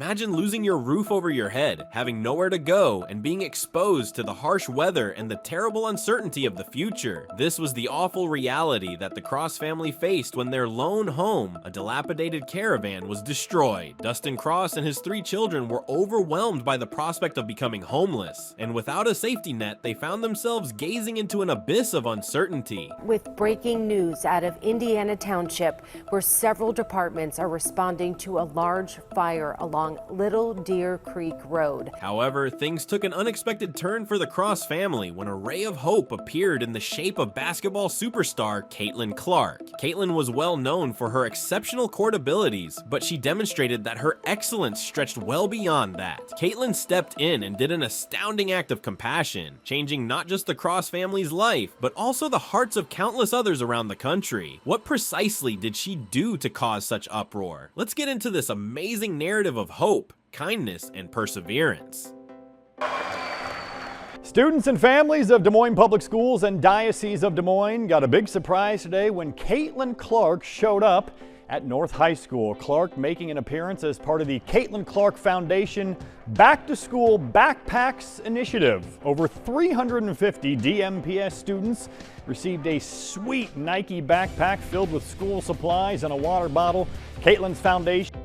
Imagine losing your roof over your head, having nowhere to go, and being exposed to the harsh weather and the terrible uncertainty of the future. This was the awful reality that the Cross family faced when their lone home, a dilapidated caravan, was destroyed. Dustin Cross and his 3 children were overwhelmed by the prospect of becoming homeless, and without a safety net, they found themselves gazing into an abyss of uncertainty. With breaking news out of Indiana Township, where several departments are responding to a large fire along Little Deer Creek Road. However, things took an unexpected turn for the Cross family when a ray of hope appeared in the shape of basketball superstar Caitlin Clark. Caitlin was well known for her exceptional court abilities, but she demonstrated that her excellence stretched well beyond that. Caitlin stepped in and did an astounding act of compassion, changing not just the Cross family's life, but also the hearts of countless others around the country. What precisely did she do to cause such uproar? Let's get into this amazing narrative of hope, kindness, and perseverance. Students and families of Des Moines Public Schools and Diocese of Des Moines got a big surprise today when Caitlin Clark showed up at North High School. Clark making an appearance as part of the Caitlin Clark Foundation Back to School Backpacks Initiative. Over 350 DMPS students received a sweet Nike backpack filled with school supplies and a water bottle. Caitlin's foundation.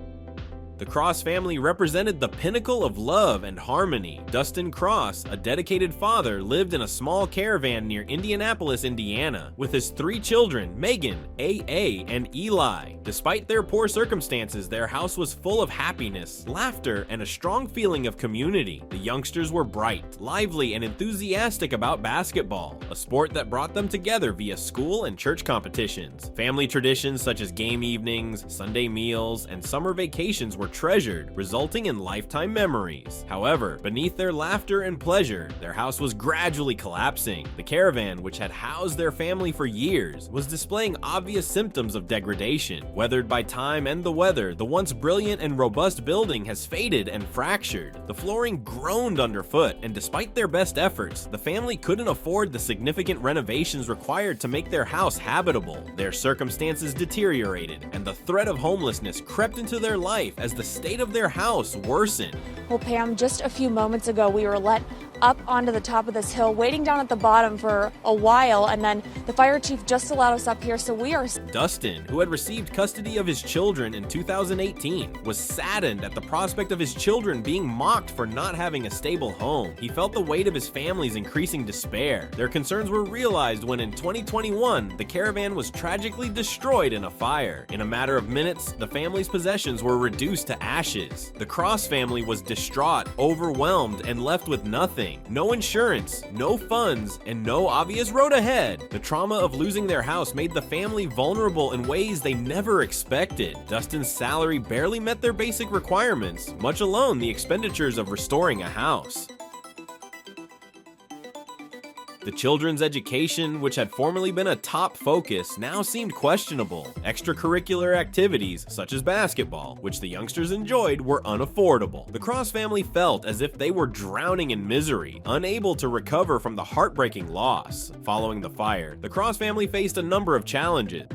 The Cross family represented the pinnacle of love and harmony. Dustin Cross, a dedicated father, lived in a small caravan near Indianapolis, Indiana, with his 3 children, Megan, AA, and Eli. Despite their poor circumstances, their house was full of happiness, laughter, and a strong feeling of community. The youngsters were bright, lively, and enthusiastic about basketball, a sport that brought them together via school and church competitions. Family traditions such as game evenings, Sunday meals, and summer vacations were treasured, resulting in lifetime memories. However, beneath their laughter and pleasure, their house was gradually collapsing. The caravan, which had housed their family for years, was displaying obvious symptoms of degradation. Weathered by time and the weather, the once brilliant and robust building has faded and fractured. The flooring groaned underfoot, and despite their best efforts, the family couldn't afford the significant renovations required to make their house habitable. Their circumstances deteriorated, and the threat of homelessness crept into their life as the state of their house worsened. Well, Pam, just a few moments ago, we were let up onto the top of this hill, waiting down at the bottom for a while, and then the fire chief just allowed us up here, so we are... Dustin, who had received custody of his children in 2018, was saddened at the prospect of his children being mocked for not having a stable home. He felt the weight of his family's increasing despair. Their concerns were realized when in 2021, the caravan was tragically destroyed in a fire. In a matter of minutes, the family's possessions were reduced to ashes. The Cross family was distraught, overwhelmed, and left with nothing. No insurance, no funds, and no obvious road ahead. The trauma of losing their house made the family vulnerable in ways they never expected. Dustin's salary barely met their basic requirements, much alone the expenditures of restoring a house. The children's education, which had formerly been a top focus, now seemed questionable. Extracurricular activities, such as basketball, which the youngsters enjoyed, were unaffordable. The Cross family felt as if they were drowning in misery, unable to recover from the heartbreaking loss. Following the fire, the Cross family faced a number of challenges.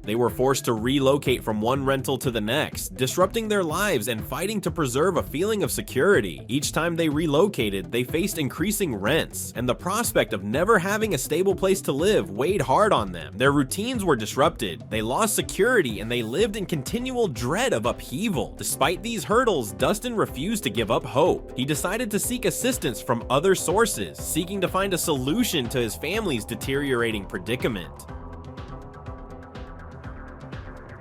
They were forced to relocate from one rental to the next, disrupting their lives and fighting to preserve a feeling of security. Each time they relocated, they faced increasing rents, and the prospect of never having a stable place to live weighed hard on them. Their routines were disrupted, they lost security, and they lived in continual dread of upheaval. Despite these hurdles, Dustin refused to give up hope. He decided to seek assistance from other sources, seeking to find a solution to his family's deteriorating predicament.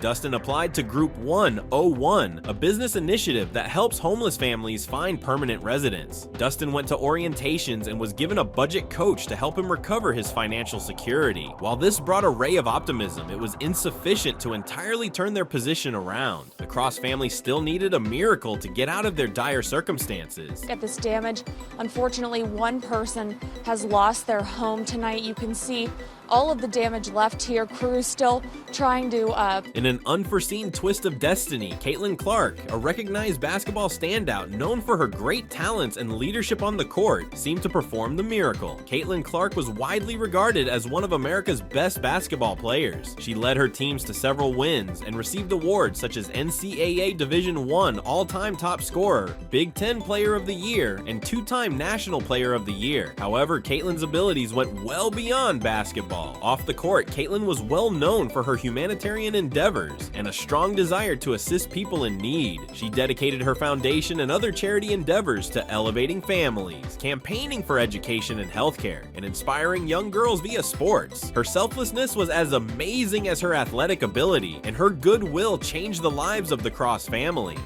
Dustin applied to Group 101, a business initiative that helps homeless families find permanent residence. Dustin went to orientations and was given a budget coach to help him recover his financial security. While this brought a ray of optimism, it was insufficient to entirely turn their position around. The Cross family still needed a miracle to get out of their dire circumstances. At this damage, unfortunately, one person has lost their home tonight. You can see all of the damage left here. Crews still trying to In an unforeseen twist of destiny, Caitlin Clark, a recognized basketball standout known for her great talents and leadership on the court, seemed to perform the miracle. Caitlin Clark was widely regarded as one of America's best basketball players. She led her teams to several wins and received awards such as NCAA Division I all-time top scorer, Big Ten Player of the Year, and two-time National Player of the Year. However, Caitlin's abilities went well beyond basketball. Off the court, Caitlin was well known for her humanitarian endeavors and a strong desire to assist people in need. She dedicated her foundation and other charity endeavors to elevating families, campaigning for education and healthcare, and inspiring young girls via sports. Her selflessness was as amazing as her athletic ability, and her goodwill changed the lives of the Cross family.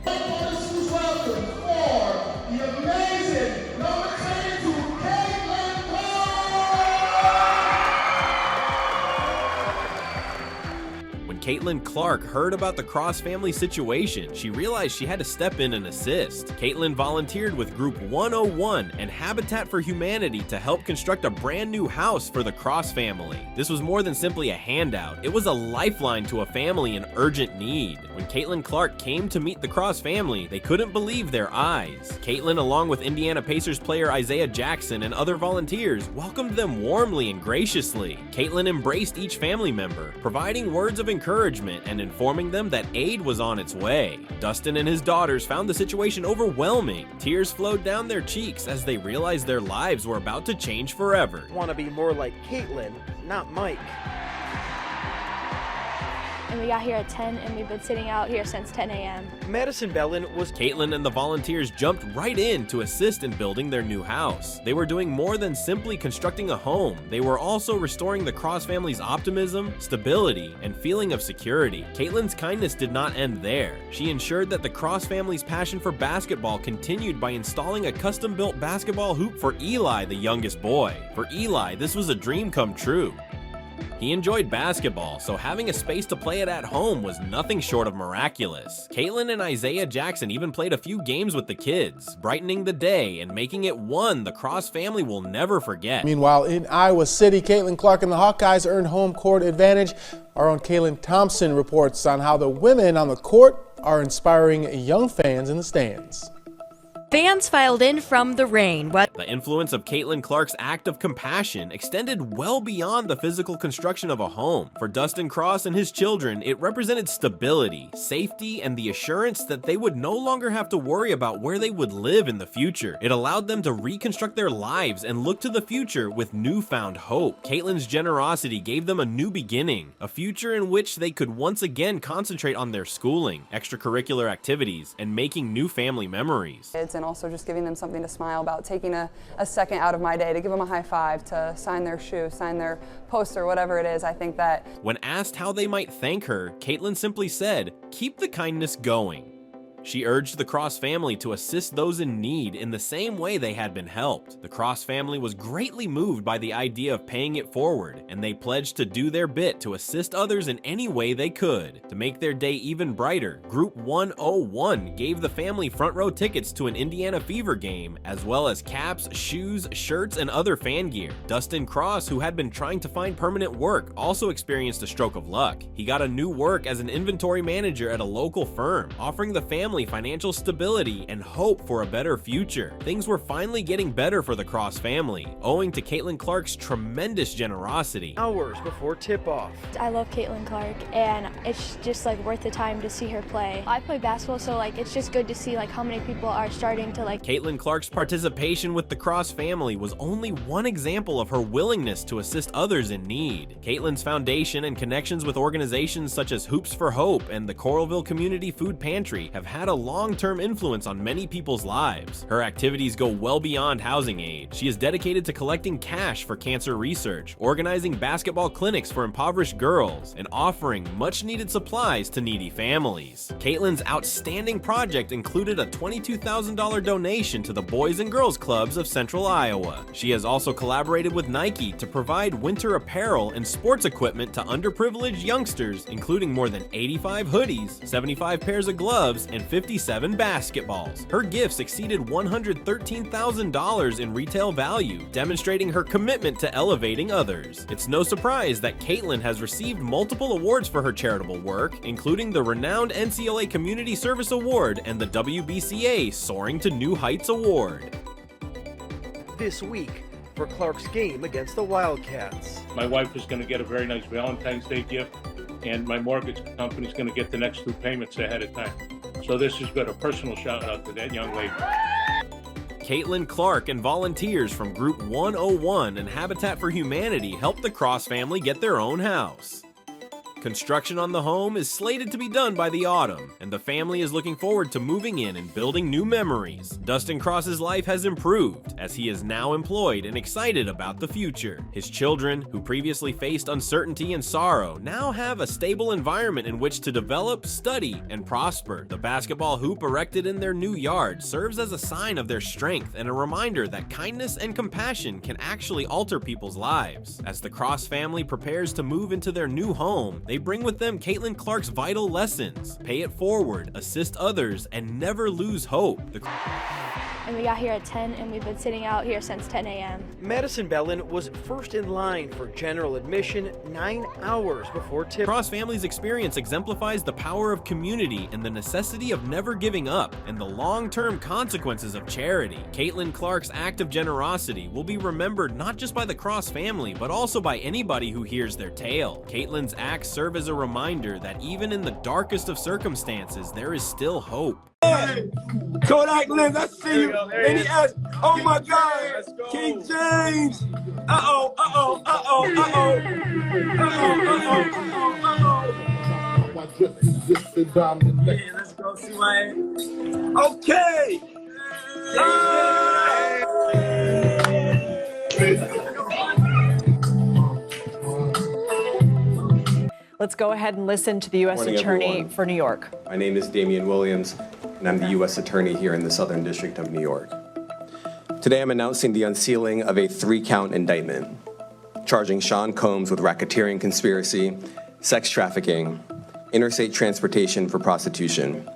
Caitlin Clark heard about the Cross family situation, she realized she had to step in and assist. Caitlin volunteered with Group 101 and Habitat for Humanity to help construct a brand new house for the Cross family. This was more than simply a handout, it was a lifeline to a family in urgent need. When Caitlin Clark came to meet the Cross family, they couldn't believe their eyes. Caitlin, along with Indiana Pacers player Isaiah Jackson and other volunteers, welcomed them warmly and graciously. Caitlin embraced each family member, providing words of encouragement and informing them that aid was on its way. Dustin and his daughters found the situation overwhelming. Tears flowed down their cheeks as they realized their lives were about to change forever. I want to be more like Caitlin, not Mike. And we got here at 10 and we've been sitting out here since 10 a.m. Madison Bellin was Caitlin and the volunteers jumped right in to assist in building their new house. They were doing more than simply constructing a home. They were also restoring the Cross family's optimism, stability, and feeling of security. Caitlin's kindness did not end there. She ensured that the Cross family's passion for basketball continued by installing a custom-built basketball hoop for Eli, the youngest boy. For Eli, this was a dream come true. He enjoyed basketball, so having a space to play it at home was nothing short of miraculous. Caitlin and Isaiah Jackson even played a few games with the kids, brightening the day and making it one the Cross family will never forget. Meanwhile, in Iowa City, Caitlin Clark and the Hawkeyes earned home court advantage. Our own Kaylin Thompson reports on how the women on the court are inspiring young fans in the stands. Fans filed in from the rain. The influence of Caitlin Clark's act of compassion extended well beyond the physical construction of a home. For Dustin Cross and his children, it represented stability, safety, and the assurance that they would no longer have to worry about where they would live in the future. It allowed them to reconstruct their lives and look to the future with newfound hope. Caitlin's generosity gave them a new beginning, a future in which they could once again concentrate on their schooling, extracurricular activities, and making new family memories. And also just giving them something to smile about, taking a second out of my day to give them a high five, to sign their shoe, sign their poster, whatever it is. I think that when asked how they might thank her, Caitlin simply said, "Keep the kindness going." She urged the Cross family to assist those in need in the same way they had been helped. The Cross family was greatly moved by the idea of paying it forward, and they pledged to do their bit to assist others in any way they could. To make their day even brighter, Group 101 gave the family front row tickets to an Indiana Fever game, as well as caps, shoes, shirts, and other fan gear. Dustin Cross, who had been trying to find permanent work, also experienced a stroke of luck. He got a new work as an inventory manager at a local firm, offering the family financial stability and hope for a better future. Things were finally getting better for the Cross family, owing to Caitlin Clark's tremendous generosity. hours before tip-off. I love Caitlin Clark and it's just like worth the time to see her play. I play basketball, so like it's just good to see like how many people are starting to like. Caitlin Clark's participation with the Cross family was only one example of her willingness to assist others in need. Caitlin's foundation and connections with organizations such as Hoops for Hope and the Coralville Community Food Pantry have had a long-term influence on many people's lives. Her activities go well beyond housing aid. She is dedicated to collecting cash for cancer research, organizing basketball clinics for impoverished girls, and offering much-needed supplies to needy families. Caitlin's outstanding project included a $22,000 donation to the Boys and Girls Clubs of Central Iowa. She has also collaborated with Nike to provide winter apparel and sports equipment to underprivileged youngsters, including more than 85 hoodies, 75 pairs of gloves, and 257 basketballs. Her gifts exceeded $113,000 in retail value, demonstrating her commitment to elevating others. It's no surprise that Caitlin has received multiple awards for her charitable work, including the renowned NCLA Community Service Award and the WBCA Soaring to New Heights Award. This week for Clark's game against the Wildcats. My wife is going to get a very nice Valentine's Day gift, and my mortgage company is going to get the next 2 payments ahead of time. So this has got a personal shout out to that young lady. Caitlin Clark and volunteers from Group 101 and Habitat for Humanity helped the Cross family get their own house. Construction on the home is slated to be done by the autumn, and the family is looking forward to moving in and building new memories. Dustin Cross's life has improved, as he is now employed and excited about the future. His children, who previously faced uncertainty and sorrow, now have a stable environment in which to develop, study, and prosper. The basketball hoop erected in their new yard serves as a sign of their strength and a reminder that kindness and compassion can actually alter people's lives. As the Cross family prepares to move into their new home, they bring with them Caitlin Clark's vital lessons: pay it forward, assist others, and never lose hope. And we got here at 10, and we've been sitting out here since 10 a.m. Madison Bellin was first in line for general admission 9 hours before tip. Cross family's experience exemplifies the power of community and the necessity of never giving up, and the long-term consequences of charity. Caitlin Clark's act of generosity will be remembered not just by the Cross family, but also by anybody who hears their tale. Caitlin's acts serve as a reminder that even in the darkest of circumstances, there is still hope. Kodak Lens, I see you. And he asked, oh my God, King James. Uh-oh. Yeah, let's go see my. Okay. Let's go ahead and listen to the U.S. Attorney everyone. for New York. My name is Damian Williams, and I'm the U.S. Attorney here in the Southern District of New York. Today I'm announcing the unsealing of a 3-count indictment, charging Sean Combs with racketeering conspiracy, sex trafficking, interstate transportation for prostitution.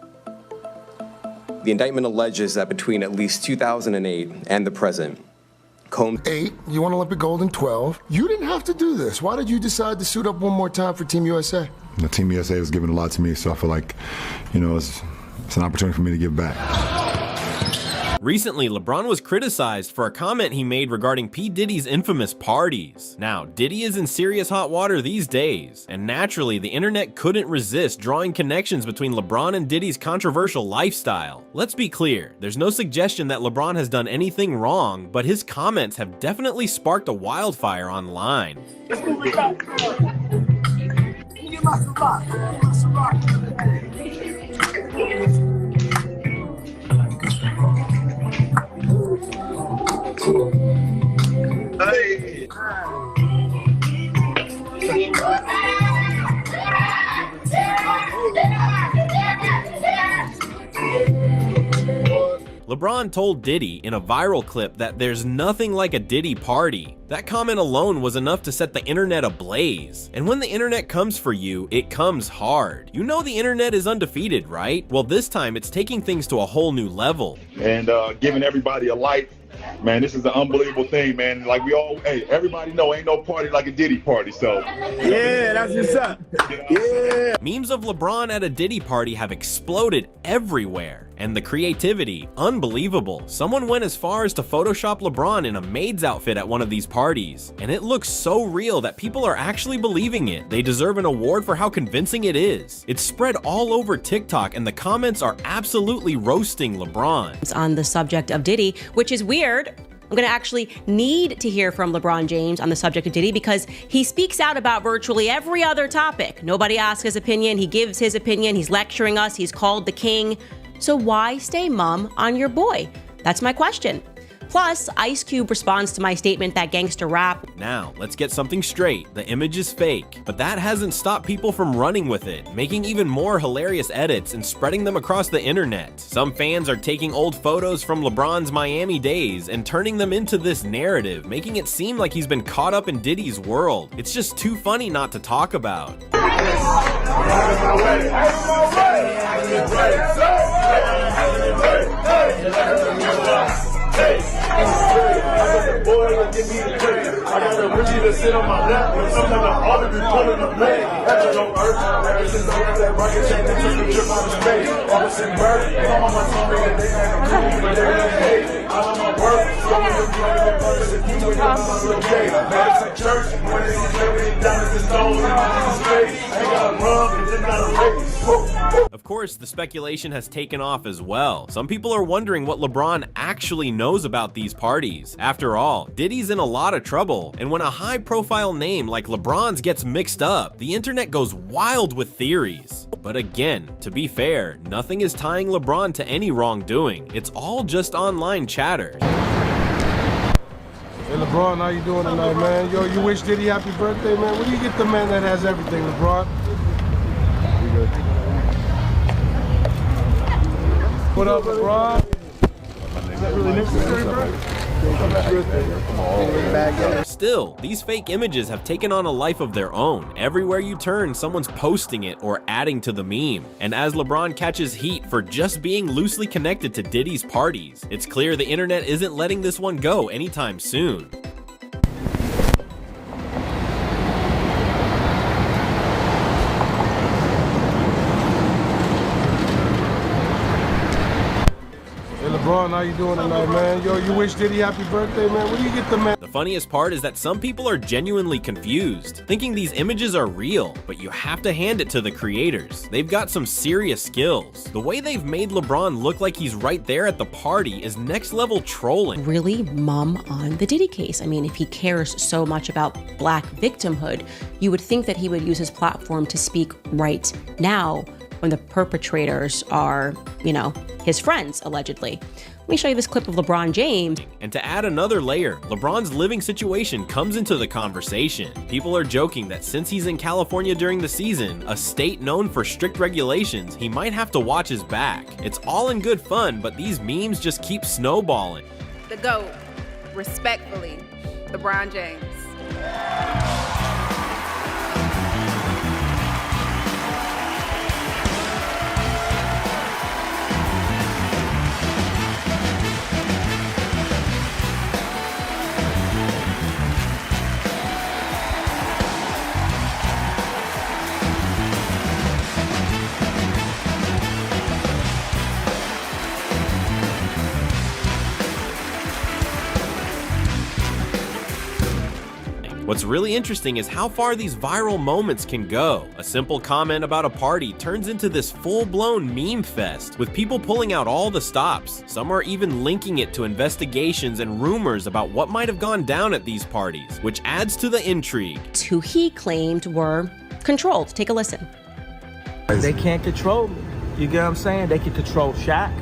The indictment alleges that between at least 2008 and the present, Combs 8, you won Olympic gold in 12. You didn't have to do this. Why did you decide to suit up one more time for Team USA? The Team USA has given a lot to me, so I feel like, it's an opportunity for me to give back. Recently, LeBron was criticized for a comment he made regarding P. Diddy's infamous parties. Now, Diddy is in serious hot water these days, and naturally, the internet couldn't resist drawing connections between LeBron and Diddy's controversial lifestyle. Let's be clear, there's no suggestion that LeBron has done anything wrong, but his comments have definitely sparked a wildfire online. Hey. LeBron told Diddy in a viral clip that there's nothing like a Diddy party. That comment alone was enough to set the internet ablaze. And when the internet comes for you, it comes hard. You know the internet is undefeated, right? Well, this time it's taking things to a whole new level. And giving everybody a light. Man, this is an unbelievable thing, man. Like everybody know ain't no party like a Diddy party, so. Yeah, that's what's up. Yeah. Memes of LeBron at a Diddy party have exploded everywhere. And the creativity, unbelievable. Someone went as far as to Photoshop LeBron in a maid's outfit at one of these parties. And it looks so real that people are actually believing it. They deserve an award for how convincing it is. It's spread all over TikTok and the comments are absolutely roasting LeBron. On the subject of Diddy, which is weird. I'm going to actually need to hear from LeBron James on the subject of Diddy because he speaks out about virtually every other topic. Nobody asks his opinion. He gives his opinion. He's lecturing us. He's called the king. So why stay mum on your boy? That's my question. Plus, Ice Cube responds to my statement that gangster rap. Now, let's get something straight. The image is fake, but that hasn't stopped people from running with it, making even more hilarious edits and spreading them across the internet. Some fans are taking old photos from LeBron's Miami days and turning them into this narrative, making it seem like he's been caught up in Diddy's world. It's just too funny not to talk about. I got a Richie to sit on my lap, and sometimes I ought to be pulling the blade. After no earth, ever since I got that rocket chain that took the trip out of space. I was in birth, I'm on my tongue, and they had a cool, but they didn't hate. I'm on my work, so I'm in the blood, and purpose, if you ain't on my little gate. Madison Church, when they see everything down to the stones in my nigga's face. I ain't got a rub, and it's not a race. Of course, the speculation has taken off as well. Some people are wondering what LeBron actually knows about these parties. After all, Diddy's in a lot of trouble, and when a high-profile name like LeBron's gets mixed up, the internet goes wild with theories. But again, to be fair, nothing is tying LeBron to any wrongdoing. It's all just online chatter. Hey LeBron, how you doing tonight, man? Yo, you wish Diddy happy birthday, man? Where do you get the man that has everything, LeBron? What up, LeBron? Is that really necessary, bro? Still, these fake images have taken on a life of their own. Everywhere you turn, someone's posting it or adding to the meme. And as LeBron catches heat for just being loosely connected to Diddy's parties, it's clear the internet isn't letting this one go anytime soon. LeBron, how you doing tonight, man? Yo, you wish Diddy happy birthday, man? Where do you get the man? The funniest part is that some people are genuinely confused, thinking these images are real, but you have to hand it to the creators. They've got some serious skills. The way they've made LeBron look like he's right there at the party is next level trolling. Really mum on the Diddy case. I mean, if he cares so much about black victimhood, you would think that he would use his platform to speak right now when the perpetrators are, you know, his friends, allegedly. Let me show you this clip of LeBron James. And to add another layer, LeBron's living situation comes into the conversation. People are joking that since he's in California during the season, a state known for strict regulations, he might have to watch his back. It's all in good fun, but these memes just keep snowballing. The GOAT, respectfully, LeBron James. What's really interesting is how far these viral moments can go. A simple comment about a party turns into this full-blown meme fest, with people pulling out all the stops. Some are even linking it to investigations and rumors about what might have gone down at these parties, which adds to the intrigue. Who he claimed were controlled. Take a listen. They can't control me. You get what I'm saying? They can control Shaq.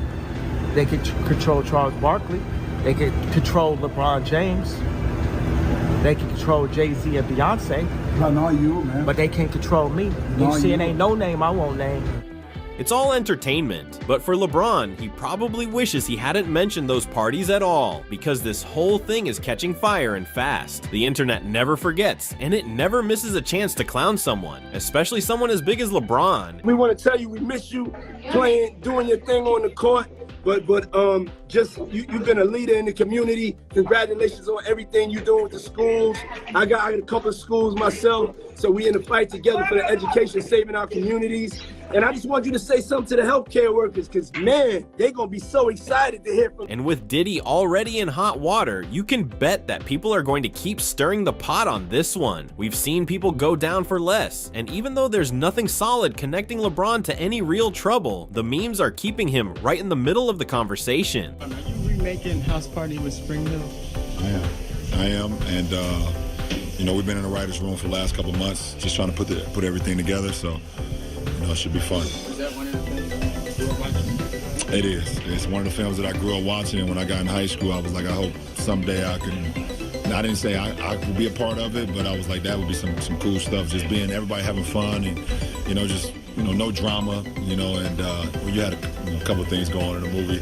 They can control Charles Barkley. They can control LeBron James. They can control Jay-Z and Beyonce. Not you, man. But they can't control me. You see, it ain't no name I won't name. It's all entertainment, but for LeBron, he probably wishes he hadn't mentioned those parties at all, because this whole thing is catching fire and fast. The internet never forgets, and it never misses a chance to clown someone, especially someone as big as LeBron. We want to tell you we miss you playing, doing your thing on the court. But you've been a leader in the community. Congratulations on everything you're doing with the schools. I got a couple of schools myself, so we in the fight together for the education, saving our communities. And I just want you to say something to the healthcare workers, because man, they're gonna be so excited to hear from. And with Diddy already in hot water, you can bet that people are going to keep stirring the pot on this one. We've seen people go down for less, and even though there's nothing solid connecting LeBron to any real trouble, the memes are keeping him right in the middle of the conversation. Are you remaking House Party with Spring Hill? I am, and you know, we've been in the writers' room for the last couple of months, just trying to put everything together. So, you know, it should be fun. Is that one of the films you grew up watching? It is. It's one of the films that I grew up watching. When I got in high school, I was like, I hope someday I can. I didn't say I would be a part of it, but I was like, that would be some cool stuff. Just being everybody having fun and, you know, just no drama, and you had a couple of things going on in the movie,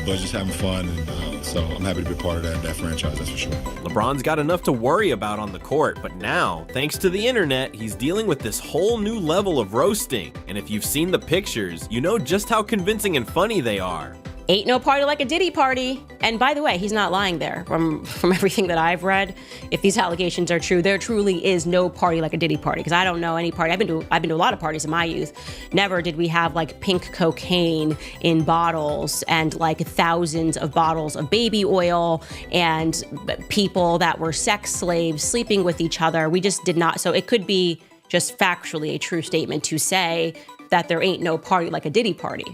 but just having fun, and so I'm happy to be part of that franchise, that's for sure. LeBron's got enough to worry about on the court, but now, thanks to the internet, he's dealing with this whole new level of roasting. And if you've seen the pictures, you know just how convincing and funny they are. Ain't no party like a Diddy party. And by the way, he's not lying there. From everything that I've read, if these allegations are true, there truly is no party like a Diddy party. Because I don't know any party. I've been to a lot of parties in my youth. Never did we have like pink cocaine in bottles and like thousands of bottles of baby oil and people that were sex slaves sleeping with each other. We just did not. So it could be just factually a true statement to say that there ain't no party like a Diddy party.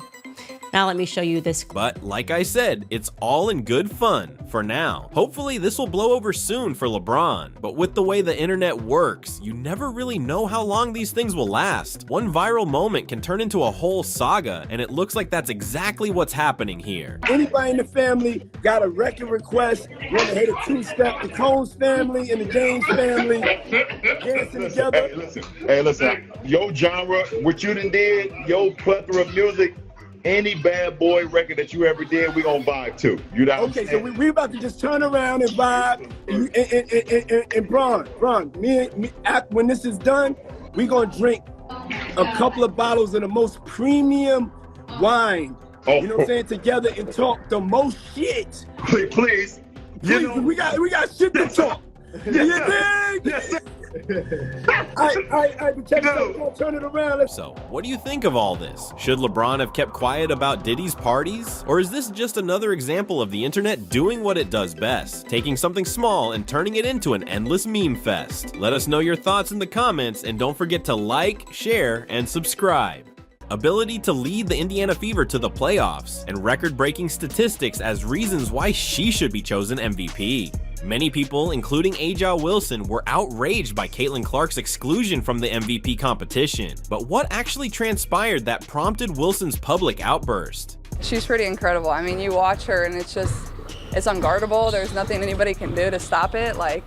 Now let me show you this. But like I said, it's all in good fun for now. Hopefully this will blow over soon for LeBron, but with the way the internet works, you never really know how long these things will last. One viral moment can turn into a whole saga, and it looks like that's exactly what's happening here. Anybody in the family got a record request, want to hit a two-step, the Combs family and the James family dancing together? Hey, listen, your genre, what you done did, your plethora of music, any bad boy record that you ever did, we gonna vibe to. You know what I'm saying? So we about to just turn around and vibe. And Bron, me, when this is done, we gonna drink a couple of bottles of the most premium wine. You know what I'm saying? Together and talk the most shit. Please. You know, we got shit to talk. Yes, sir. I turn it around. So, what do you think of all this? Should LeBron have kept quiet about Diddy's parties? Or is this just another example of the internet doing what it does best, taking something small and turning it into an endless meme fest? Let us know your thoughts in the comments, and don't forget to like, share, and subscribe. Ability to lead the Indiana Fever to the playoffs, and record-breaking statistics as reasons why she should be chosen MVP. Many people, including Aja Wilson, were outraged by Caitlin Clark's exclusion from the MVP competition. But what actually transpired that prompted Wilson's public outburst? She's pretty incredible. I mean, you watch her and it's unguardable. There's nothing anybody can do to stop it. Like,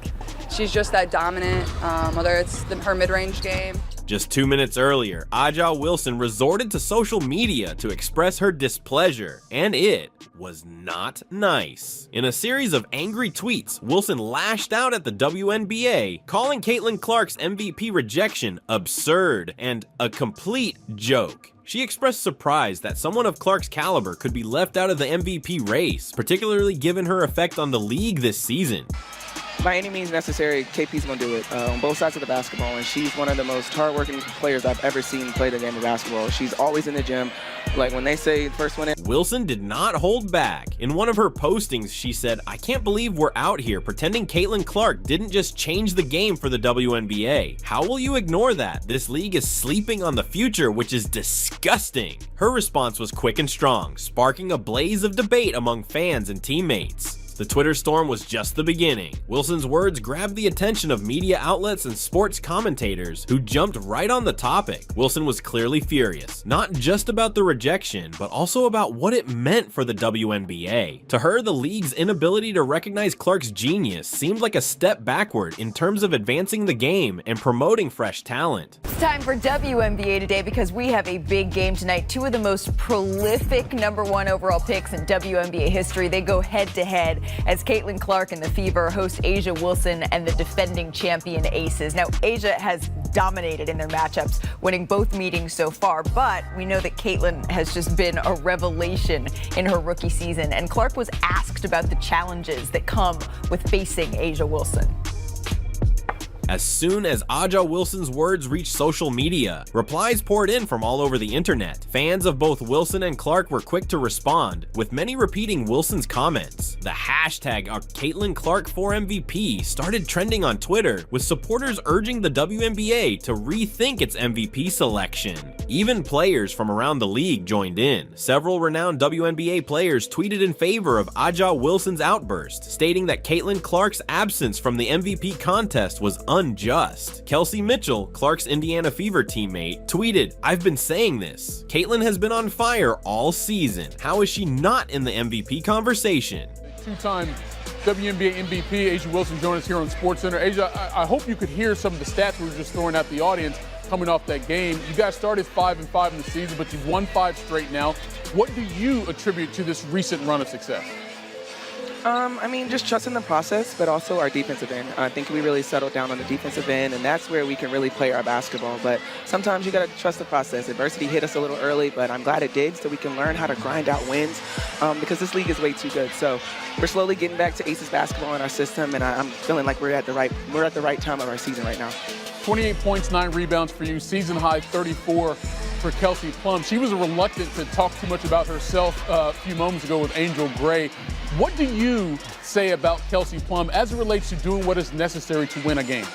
she's just that dominant, whether it's her mid-range game. Just 2 minutes earlier, Aja Wilson resorted to social media to express her displeasure, and it was not nice. In a series of angry tweets, Wilson lashed out at the WNBA, calling Caitlin Clark's MVP rejection absurd and a complete joke. She expressed surprise that someone of Clark's caliber could be left out of the MVP race, particularly given her effect on the league this season. By any means necessary, KP's going to do it on both sides of the basketball, and she's one of the most hardworking players I've ever seen play the game of basketball. She's always in the gym. Like when they say first one in. Wilson did not hold back. In one of her postings, she said, "I can't believe we're out here pretending Caitlin Clark didn't just change the game for the WNBA. How will you ignore that? This league is sleeping on the future, which is disgusting." Her response was quick and strong, sparking a blaze of debate among fans and teammates. The Twitter storm was just the beginning. Wilson's words grabbed the attention of media outlets and sports commentators who jumped right on the topic. Wilson was clearly furious, not just about the rejection, but also about what it meant for the WNBA. To her, the league's inability to recognize Clark's genius seemed like a step backward in terms of advancing the game and promoting fresh talent. It's time for WNBA today because we have a big game tonight. Two of the most prolific #1 overall picks in WNBA history. They go head to head as Caitlin Clark and the Fever host Aja Wilson and the defending champion Aces. Now, Aja has dominated in their matchups, winning both meetings so far, but we know that Caitlin has just been a revelation in her rookie season, and Clark was asked about the challenges that come with facing Aja Wilson. As soon as Aja Wilson's words reached social media, replies poured in from all over the internet. Fans of both Wilson and Clark were quick to respond, with many repeating Wilson's comments. The hashtag Caitlin Clark for MVP started trending on Twitter, with supporters urging the WNBA to rethink its MVP selection. Even players from around the league joined in. Several renowned WNBA players tweeted in favor of Aja Wilson's outburst, stating that Caitlin Clark's absence from the MVP contest was unjust. Kelsey Mitchell, Clark's Indiana Fever teammate, tweeted, "I've been saying this. Caitlin has been on fire all season. How is she not in the MVP conversation?" Two-time WNBA MVP Asia Wilson joined us here on SportsCenter. Asia, I hope you could hear some of the stats we were just throwing at the audience coming off that game. You guys started 5-5 in the season, but you've won 5 straight now. What do you attribute to this recent run of success? I mean, just trusting the process, but also our defensive end. I think we really settled down on the defensive end, and that's where we can really play our basketball. But sometimes you got to trust the process. Adversity hit us a little early, but I'm glad it did, so we can learn how to grind out wins because this league is way too good. So we're slowly getting back to Aces basketball in our system, and I'm feeling like we're at the right time of our season right now. 28 points, 9 rebounds for you, season high 34 for Kelsey Plum. She was reluctant to talk too much about herself a few moments ago with Angel Gray. What do you say about Kelsey Plum as it relates to doing what is necessary to win a game?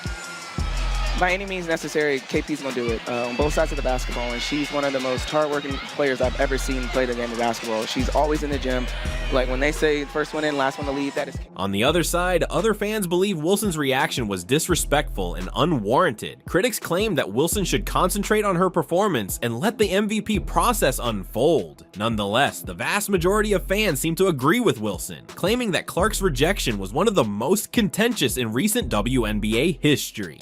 By any means necessary, KP's going to do it on both sides of the basketball, and she's one of the most hardworking players I've ever seen play the game of basketball. She's always in the gym. Like when they say first one in, last one to leave, that is... On the other side, other fans believe Wilson's reaction was disrespectful and unwarranted. Critics claim that Wilson should concentrate on her performance and let the MVP process unfold. Nonetheless, the vast majority of fans seem to agree with Wilson, claiming that Clark's rejection was one of the most contentious in recent WNBA history.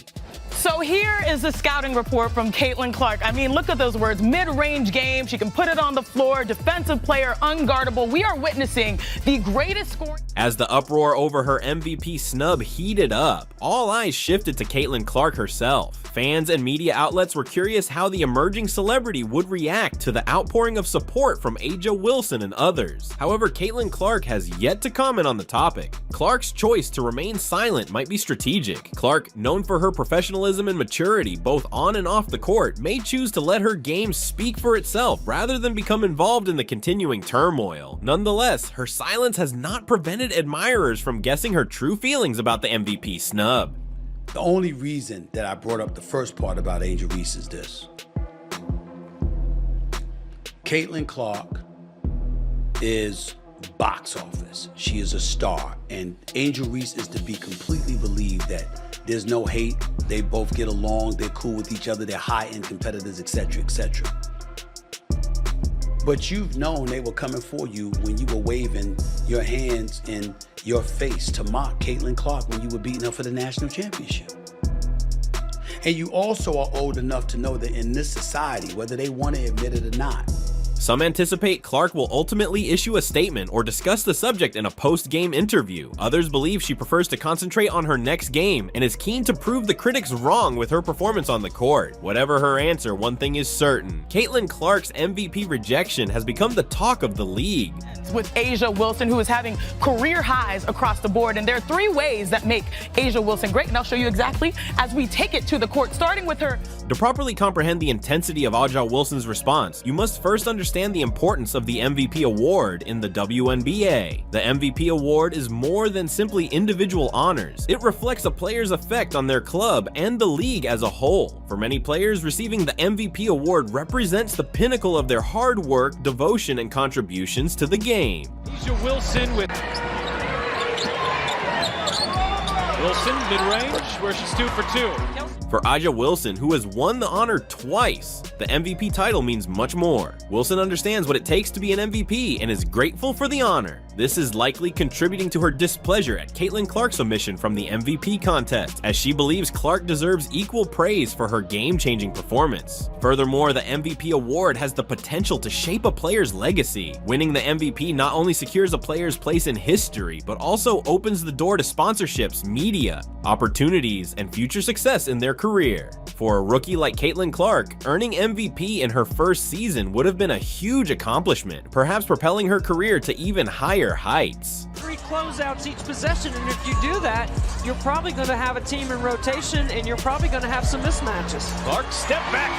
So here is the scouting report from Caitlin Clark. I mean, look at those words, mid-range game. She can put it on the floor, defensive player, unguardable. We are witnessing the greatest scoring. As the uproar over her MVP snub heated up, all eyes shifted to Caitlin Clark herself. Fans and media outlets were curious how the emerging celebrity would react to the outpouring of support from Asia Wilson and others. However, Caitlin Clark has yet to comment on the topic. Clark's choice to remain silent might be strategic. Clark, known for her professionalism and maturity both on and off the court, may choose to let her game speak for itself rather than become involved in the continuing turmoil. Nonetheless, her silence has not prevented admirers from guessing her true feelings about the MVP snub. The only reason that I brought up the first part about Angel Reese is this. Caitlin Clark is box office. She is a star, and Angel Reese is to be completely believed that there's no hate, they both get along, they're cool with each other, they're high-end competitors, etc., etc. But you've known they were coming for you when you were waving your hands in your face to mock Caitlin Clark when you were beating her for the national championship. And you also are old enough to know that in this society, whether they want to admit it or not, some anticipate Clark will ultimately issue a statement or discuss the subject in a post-game interview. Others believe she prefers to concentrate on her next game and is keen to prove the critics wrong with her performance on the court. Whatever her answer, one thing is certain. Caitlin Clark's MVP rejection has become the talk of the league. With Asia Wilson, who is having career highs across the board, and there are 3 ways that make Asia Wilson great, and I'll show you exactly as we take it to the court, starting with her. To properly comprehend the intensity of Aja Wilson's response, you must first understand the importance of the MVP award in the WNBA. The MVP award is more than simply individual honors. It reflects a player's effect on their club and the league as a whole. For many players, receiving the MVP award represents the pinnacle of their hard work, devotion, and contributions to the game. Asia Wilson with Wilson mid-range, where she's 2 for 2. For Aja Wilson, who has won the honor twice, the MVP title means much more. Wilson understands what it takes to be an MVP and is grateful for the honor. This is likely contributing to her displeasure at Caitlin Clark's omission from the MVP contest, as she believes Clark deserves equal praise for her game-changing performance. Furthermore, the MVP award has the potential to shape a player's legacy. Winning the MVP not only secures a player's place in history, but also opens the door to sponsorships, media, opportunities, and future success in their career. For a rookie like Caitlin Clark, earning MVP in her first season would have been a huge accomplishment, perhaps propelling her career to even higher heights. 3 closeouts each possession, and if you do that, you're probably going to have a team in rotation, and you're probably going to have some mismatches. Clark, step back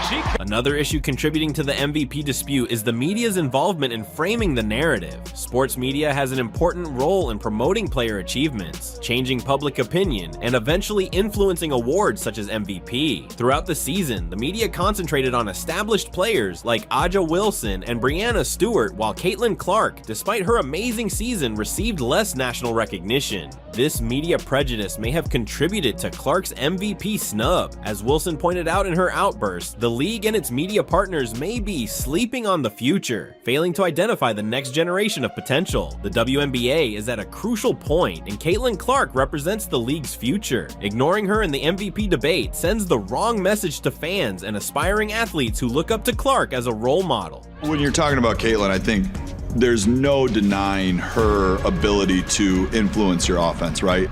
3. Another issue contributing to the MVP dispute is the media's involvement in framing the narrative. Sports media has an important role in promoting player achievements, changing public opinion, and eventually influencing awards such as MVP. Throughout the season, the media concentrated on established players like Aja Wilson and Breanna Stewart, while Caitlin Clark, despite her amazing season, Wilson received less national recognition. This media prejudice may have contributed to Clark's MVP snub. As Wilson pointed out in her outburst, the league and its media partners may be sleeping on the future, failing to identify the next generation of potential. The WNBA is at a crucial point, and Caitlin Clark represents the league's future. Ignoring her in the MVP debate sends the wrong message to fans and aspiring athletes who look up to Clark as a role model. When you're talking about Caitlin, I think there's no denying her ability to influence your offense, right?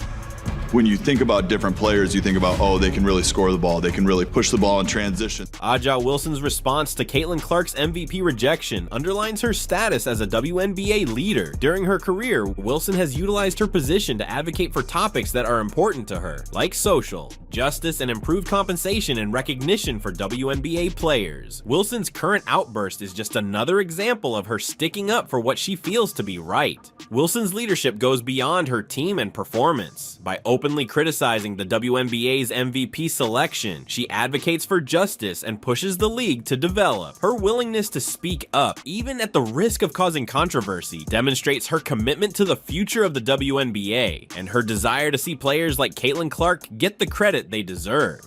When you think about different players, you think about, oh, they can really score the ball, they can really push the ball in transition. Aja Wilson's response to Caitlin Clark's MVP rejection underlines her status as a WNBA leader. During her career, Wilson has utilized her position to advocate for topics that are important to her, like social justice and improved compensation and recognition for WNBA players. Wilson's current outburst is just another example of her sticking up for what she feels to be right. Wilson's leadership goes beyond her team and performance. By openly criticizing the WNBA's MVP selection, she advocates for justice and pushes the league to develop. Her willingness to speak up, even at the risk of causing controversy, demonstrates her commitment to the future of the WNBA and her desire to see players like Caitlin Clark get the credit they deserve.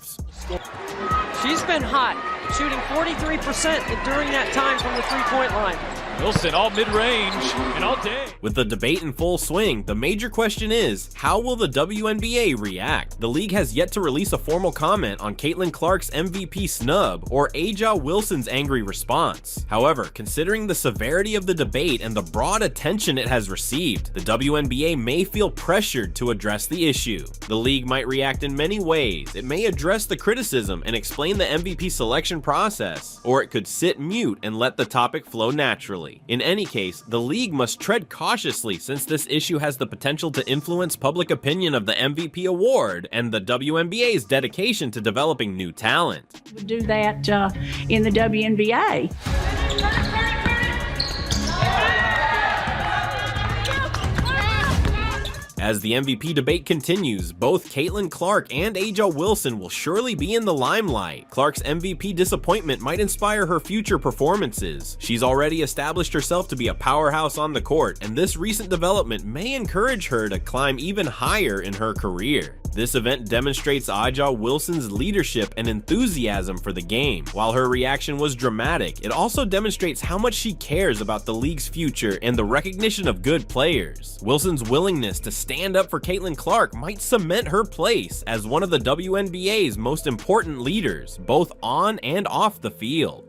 She's been hot, shooting 43% during that time from the three-point line. Wilson all mid-range and all day. With the debate in full swing, the major question is, how will the WNBA react? The league has yet to release a formal comment on Caitlin Clark's MVP snub or Aja Wilson's angry response. However, considering the severity of the debate and the broad attention it has received, the WNBA may feel pressured to address the issue. The league might react in many ways. It may address the criticism and explain the MVP selection process, or it could sit mute and let the topic flow naturally. In any case, the league must tread cautiously since this issue has the potential to influence public opinion of the MVP award and the WNBA's dedication to developing new talent. We do that in the WNBA. As the MVP debate continues, both Caitlin Clark and Aja Wilson will surely be in the limelight. Clark's MVP disappointment might inspire her future performances. She's already established herself to be a powerhouse on the court, and this recent development may encourage her to climb even higher in her career. This event demonstrates Aja Wilson's leadership and enthusiasm for the game. While her reaction was dramatic, it also demonstrates how much she cares about the league's future and the recognition of good players. Wilson's willingness to stand up for Caitlin Clark might cement her place as one of the WNBA's most important leaders, both on and off the field.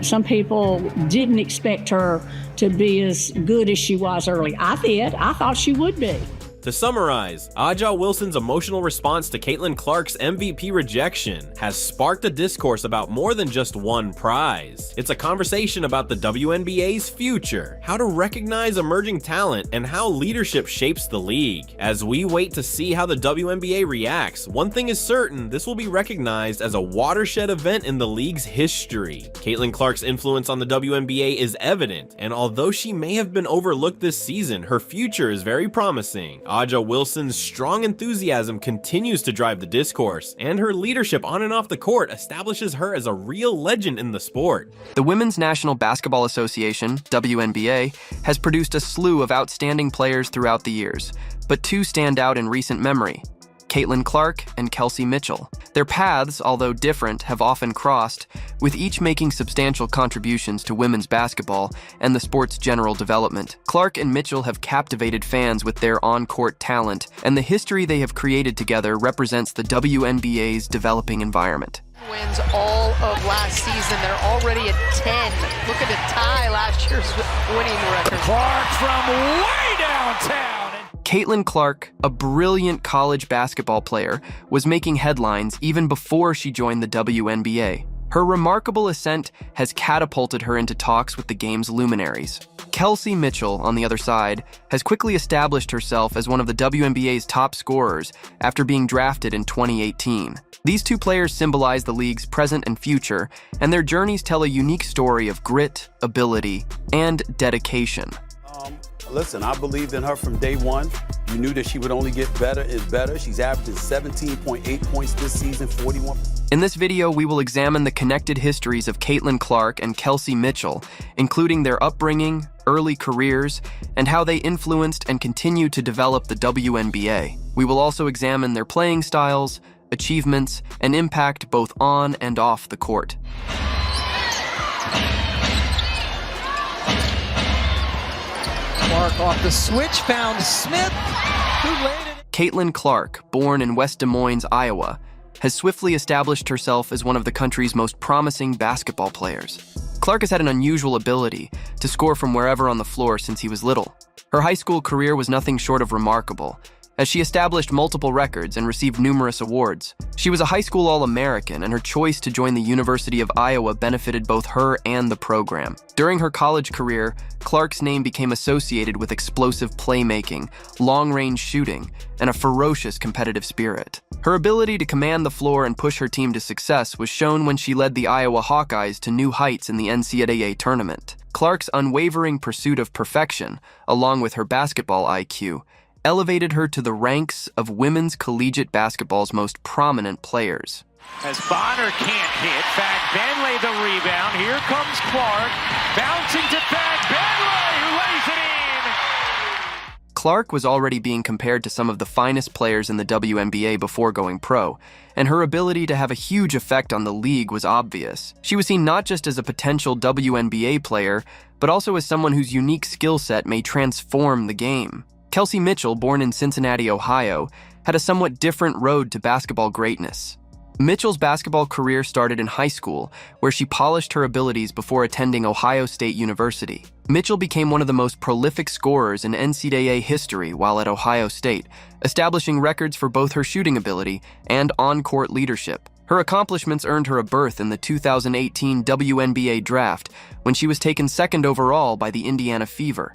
Some people didn't expect her to be as good as she was early. I did. I thought she would be. To summarize, Aja Wilson's emotional response to Caitlin Clark's MVP rejection has sparked a discourse about more than just one prize. It's a conversation about the WNBA's future, how to recognize emerging talent, and how leadership shapes the league. As we wait to see how the WNBA reacts, one thing is certain: this will be recognized as a watershed event in the league's history. Caitlin Clark's influence on the WNBA is evident, and although she may have been overlooked this season, her future is very promising. Aja Wilson's strong enthusiasm continues to drive the discourse, and her leadership on and off the court establishes her as a real legend in the sport. The Women's National Basketball Association, WNBA, has produced a slew of outstanding players throughout the years, but two stand out in recent memory: Caitlin Clark and Kelsey Mitchell. Their paths, although different, have often crossed, with each making substantial contributions to women's basketball and the sport's general development. Clark and Mitchell have captivated fans with their on-court talent, and the history they have created together represents the WNBA's developing environment. Wins all of last season. They're already at 10. Looking to tie last year's winning record. Clark from way downtown. Caitlin Clark, a brilliant college basketball player, was making headlines even before she joined the WNBA. Her remarkable ascent has catapulted her into talks with the game's luminaries. Kelsey Mitchell, on the other side, has quickly established herself as one of the WNBA's top scorers after being drafted in 2018. These two players symbolize the league's present and future, and their journeys tell a unique story of grit, ability, and dedication. Listen, I believed in her from day one. You knew that she would only get better and better. She's averaging 17.8 points this season, 41. In this video, we will examine the connected histories of Caitlin Clark and Kelsey Mitchell, including their upbringing, early careers, and how they influenced and continue to develop the WNBA. We will also examine their playing styles, achievements, and impact both on and off the court. Clark off the switch, found Smith, who laid it. Caitlin Clark, born in West Des Moines, Iowa, has swiftly established herself as one of the country's most promising basketball players. Clark has had an unusual ability to score from wherever on the floor since he was little. Her high school career was nothing short of remarkable, as she established multiple records and received numerous awards. She was a high school All-American, and her choice to join the University of Iowa benefited both her and the program. During her college career, Clark's name became associated with explosive playmaking, long-range shooting, and a ferocious competitive spirit. Her ability to command the floor and push her team to success was shown when she led the Iowa Hawkeyes to new heights in the NCAA tournament. Clark's unwavering pursuit of perfection, along with her basketball IQ, elevated her to the ranks of women's collegiate basketball's most prominent players. As Bonner can't hit, Fagbenle the rebound. Here comes Clark, bouncing to Fagbenle, who lays it in. Clark was already being compared to some of the finest players in the WNBA before going pro, and her ability to have a huge effect on the league was obvious. She was seen not just as a potential WNBA player, but also as someone whose unique skill set may transform the game. Kelsey Mitchell, born in Cincinnati, Ohio, had a somewhat different road to basketball greatness. Mitchell's basketball career started in high school, where she polished her abilities before attending Ohio State University. Mitchell became one of the most prolific scorers in NCAA history while at Ohio State, establishing records for both her shooting ability and on-court leadership. Her accomplishments earned her a berth in the 2018 WNBA draft, when she was taken second overall by the Indiana Fever.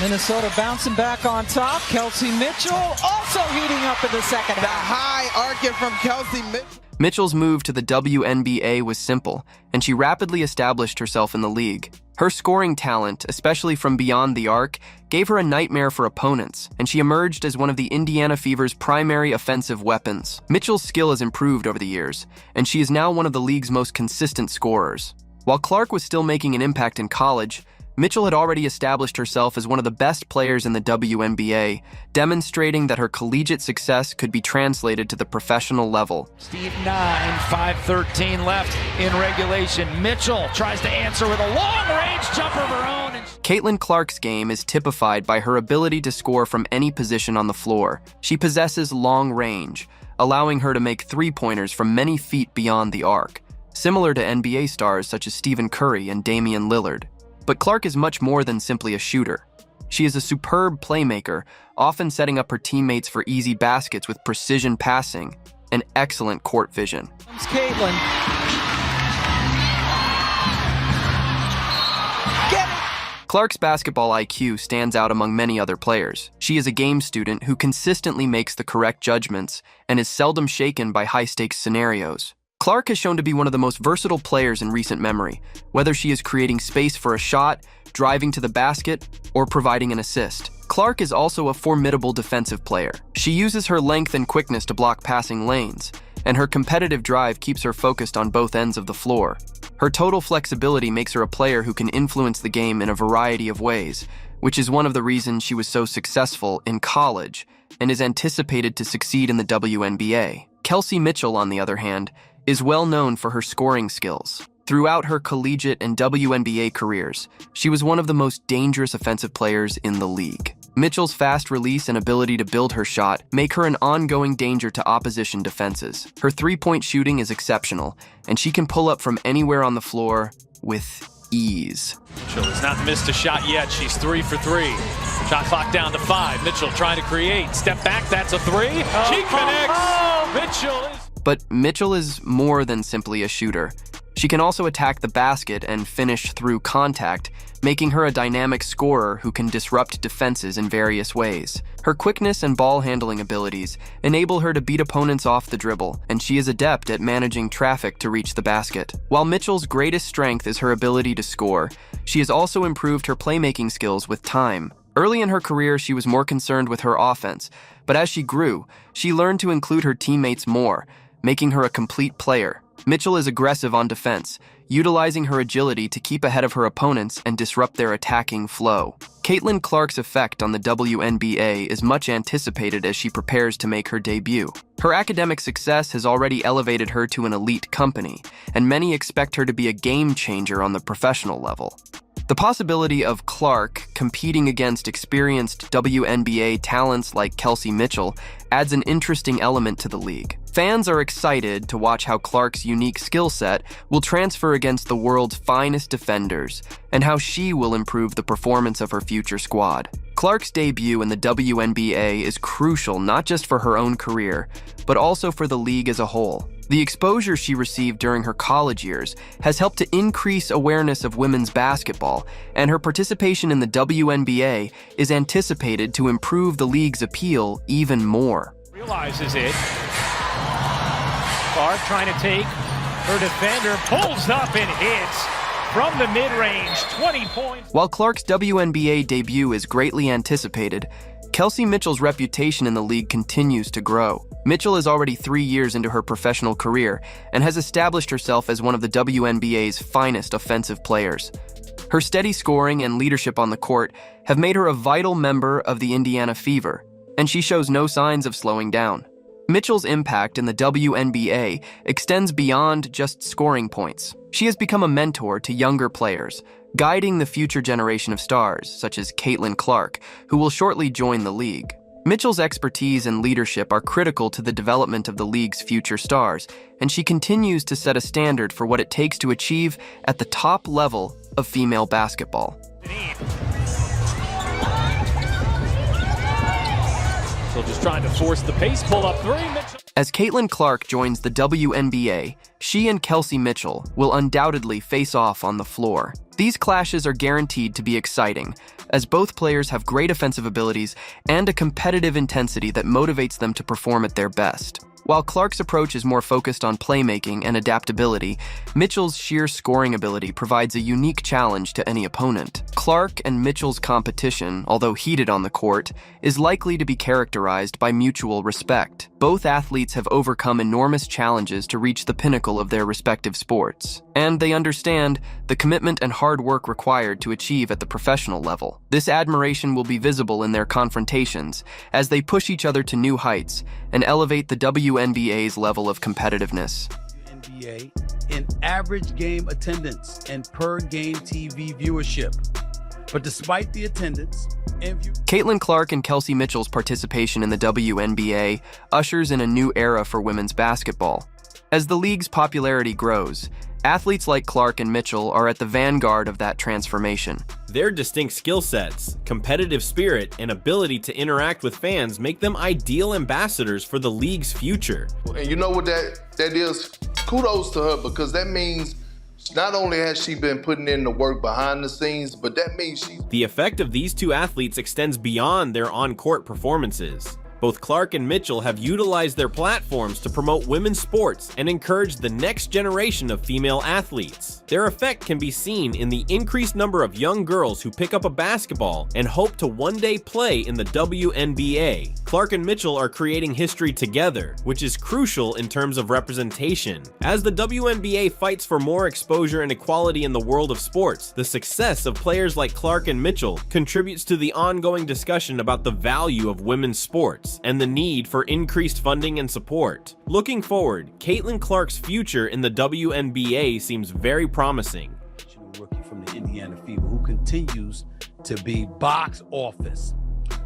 Minnesota bouncing back on top. Kelsey Mitchell also heating up in the second half. The high arcing from Kelsey Mitchell. Mitchell's move to the WNBA was simple, and she rapidly established herself in the league. Her scoring talent, especially from beyond the arc, gave her a nightmare for opponents, and she emerged as one of the Indiana Fever's primary offensive weapons. Mitchell's skill has improved over the years, and she is now one of the league's most consistent scorers. While Clark was still making an impact in college, Mitchell had already established herself as one of the best players in the WNBA, demonstrating that her collegiate success could be translated to the professional level. Steve 9, 5:13 left in regulation. Mitchell tries to answer with a long-range jumper of her own. Caitlin Clark's game is typified by her ability to score from any position on the floor. She possesses long range, allowing her to make three-pointers from many feet beyond the arc, similar to NBA stars such as Stephen Curry and Damian Lillard. But Clark is much more than simply a shooter. She is a superb playmaker, often setting up her teammates for easy baskets with precision passing and excellent court vision. Comes Caitlin. Get it! Clark's basketball IQ stands out among many other players. She is a game student who consistently makes the correct judgments and is seldom shaken by high-stakes scenarios. Clark has shown to be one of the most versatile players in recent memory, whether she is creating space for a shot, driving to the basket, or providing an assist. Clark is also a formidable defensive player. She uses her length and quickness to block passing lanes, and her competitive drive keeps her focused on both ends of the floor. Her total flexibility makes her a player who can influence the game in a variety of ways, which is one of the reasons she was so successful in college and is anticipated to succeed in the WNBA. Kelsey Mitchell, on the other hand, is well known for her scoring skills. Throughout her collegiate and WNBA careers, she was one of the most dangerous offensive players in the league. Mitchell's fast release and ability to build her shot make her an ongoing danger to opposition defenses. Her three-point shooting is exceptional, and she can pull up from anywhere on the floor with ease. Mitchell has not missed a shot yet. She's 3 for 3. Shot clock down to 5. Mitchell trying to create. Step back, that's a 3. She connects. Mitchell is... But Mitchell is more than simply a shooter. She can also attack the basket and finish through contact, making her a dynamic scorer who can disrupt defenses in various ways. Her quickness and ball handling abilities enable her to beat opponents off the dribble, and she is adept at managing traffic to reach the basket. While Mitchell's greatest strength is her ability to score, she has also improved her playmaking skills with time. Early in her career, she was more concerned with her offense, but as she grew, she learned to include her teammates more, making her a complete player. Mitchell is aggressive on defense, utilizing her agility to keep ahead of her opponents and disrupt their attacking flow. Caitlin Clark's effect on the WNBA is much anticipated as she prepares to make her debut. Her academic success has already elevated her to an elite company, and many expect her to be a game changer on the professional level. The possibility of Clark competing against experienced WNBA talents like Kelsey Mitchell adds an interesting element to the league. Fans are excited to watch how Clark's unique skill set will transfer against the world's finest defenders and how she will improve the performance of her future squad. Clark's debut in the WNBA is crucial not just for her own career, but also for the league as a whole. The exposure she received during her college years has helped to increase awareness of women's basketball, and her participation in the WNBA is anticipated to improve the league's appeal even more. Realizes it. Clark trying to take her defender, pulls up and hits from the mid-range, 20 points. While Clark's WNBA debut is greatly anticipated, Kelsey Mitchell's reputation in the league continues to grow. Mitchell is already 3 years into her professional career and has established herself as one of the WNBA's finest offensive players. Her steady scoring and leadership on the court have made her a vital member of the Indiana Fever, and she shows no signs of slowing down. Mitchell's impact in the WNBA extends beyond just scoring points. She has become a mentor to younger players, guiding the future generation of stars, such as Caitlin Clark, who will shortly join the league. Mitchell's expertise and leadership are critical to the development of the league's future stars, and she continues to set a standard for what it takes to achieve at the top level of female basketball. So just trying to force the pace, pull up three. Mitchell. As Caitlin Clark joins the WNBA, she and Kelsey Mitchell will undoubtedly face off on the floor. These clashes are guaranteed to be exciting, as both players have great offensive abilities and a competitive intensity that motivates them to perform at their best. While Clark's approach is more focused on playmaking and adaptability, Mitchell's sheer scoring ability provides a unique challenge to any opponent. Clark and Mitchell's competition, although heated on the court, is likely to be characterized by mutual respect. Both athletes have overcome enormous challenges to reach the pinnacle of their respective sports, and they understand the commitment and hard work required to achieve at the professional level. This admiration will be visible in their confrontations as they push each other to new heights and elevate the WNBA's level of competitiveness. WNBA in average game attendance and per game TV viewership. But despite the attendance and Caitlin Clark and Kelsey Mitchell's participation in the WNBA ushers in a new era for women's basketball. As the league's popularity grows, athletes like Clark and Mitchell are at the vanguard of that transformation. Their distinct skill sets, competitive spirit, and ability to interact with fans make them ideal ambassadors for the league's future. And you know what that is? Kudos to her, because that means not only has she been putting in the work behind the scenes, but that means The effect of these two athletes extends beyond their on-court performances. Both Clark and Mitchell have utilized their platforms to promote women's sports and encourage the next generation of female athletes. Their effect can be seen in the increased number of young girls who pick up a basketball and hope to one day play in the WNBA. Clark and Mitchell are creating history together, which is crucial in terms of representation. As the WNBA fights for more exposure and equality in the world of sports, the success of players like Clark and Mitchell contributes to the ongoing discussion about the value of women's sports and the need for increased funding and support. Looking forward, Caitlin Clark's future in the WNBA seems very promising. Rookie from the Indiana Fever who continues to be box office.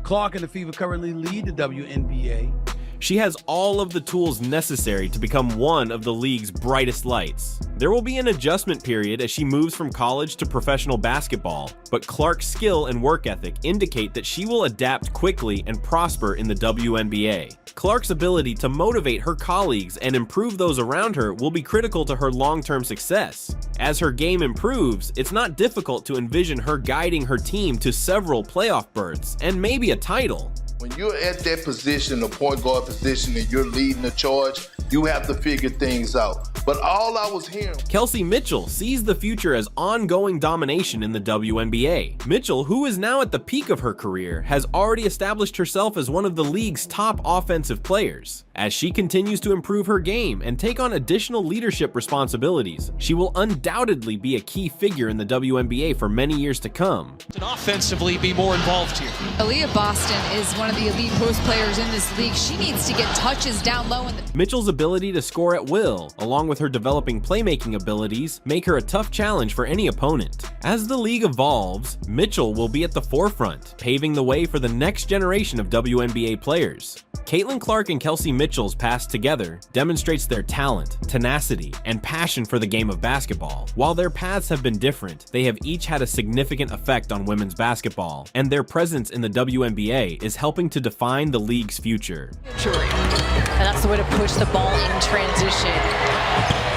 Clark and the Fever currently lead the WNBA. She has all of the tools necessary to become one of the league's brightest lights. There will be an adjustment period as she moves from college to professional basketball, but Clark's skill and work ethic indicate that she will adapt quickly and prosper in the WNBA. Clark's ability to motivate her colleagues and improve those around her will be critical to her long-term success. As her game improves, it's not difficult to envision her guiding her team to several playoff berths and maybe a title. when you're at that position, the point guard position, and you're leading the charge, you have to figure things out. But all I was hearing... Kelsey Mitchell sees the future as ongoing domination in the WNBA. Mitchell, who is now at the peak of her career, has already established herself as one of the league's top offensive players. As she continues to improve her game and take on additional leadership responsibilities, she will undoubtedly be a key figure in the WNBA for many years to come. And offensively be more involved here. Aaliyah Boston is one of the elite post players in this league. She needs to get touches down low in the... Mitchell's ability to score at will, along with her developing playmaking abilities, make her a tough challenge for any opponent. As the league evolves, Mitchell will be at the forefront, paving the way for the next generation of WNBA players. Caitlin Clark and Kelsey Mitchell's past together demonstrates their talent, tenacity, and passion for the game of basketball. While their paths have been different, they have each had a significant effect on women's basketball, and their presence in the WNBA is helping to define the league's future. And that's the way to push the ball in transition.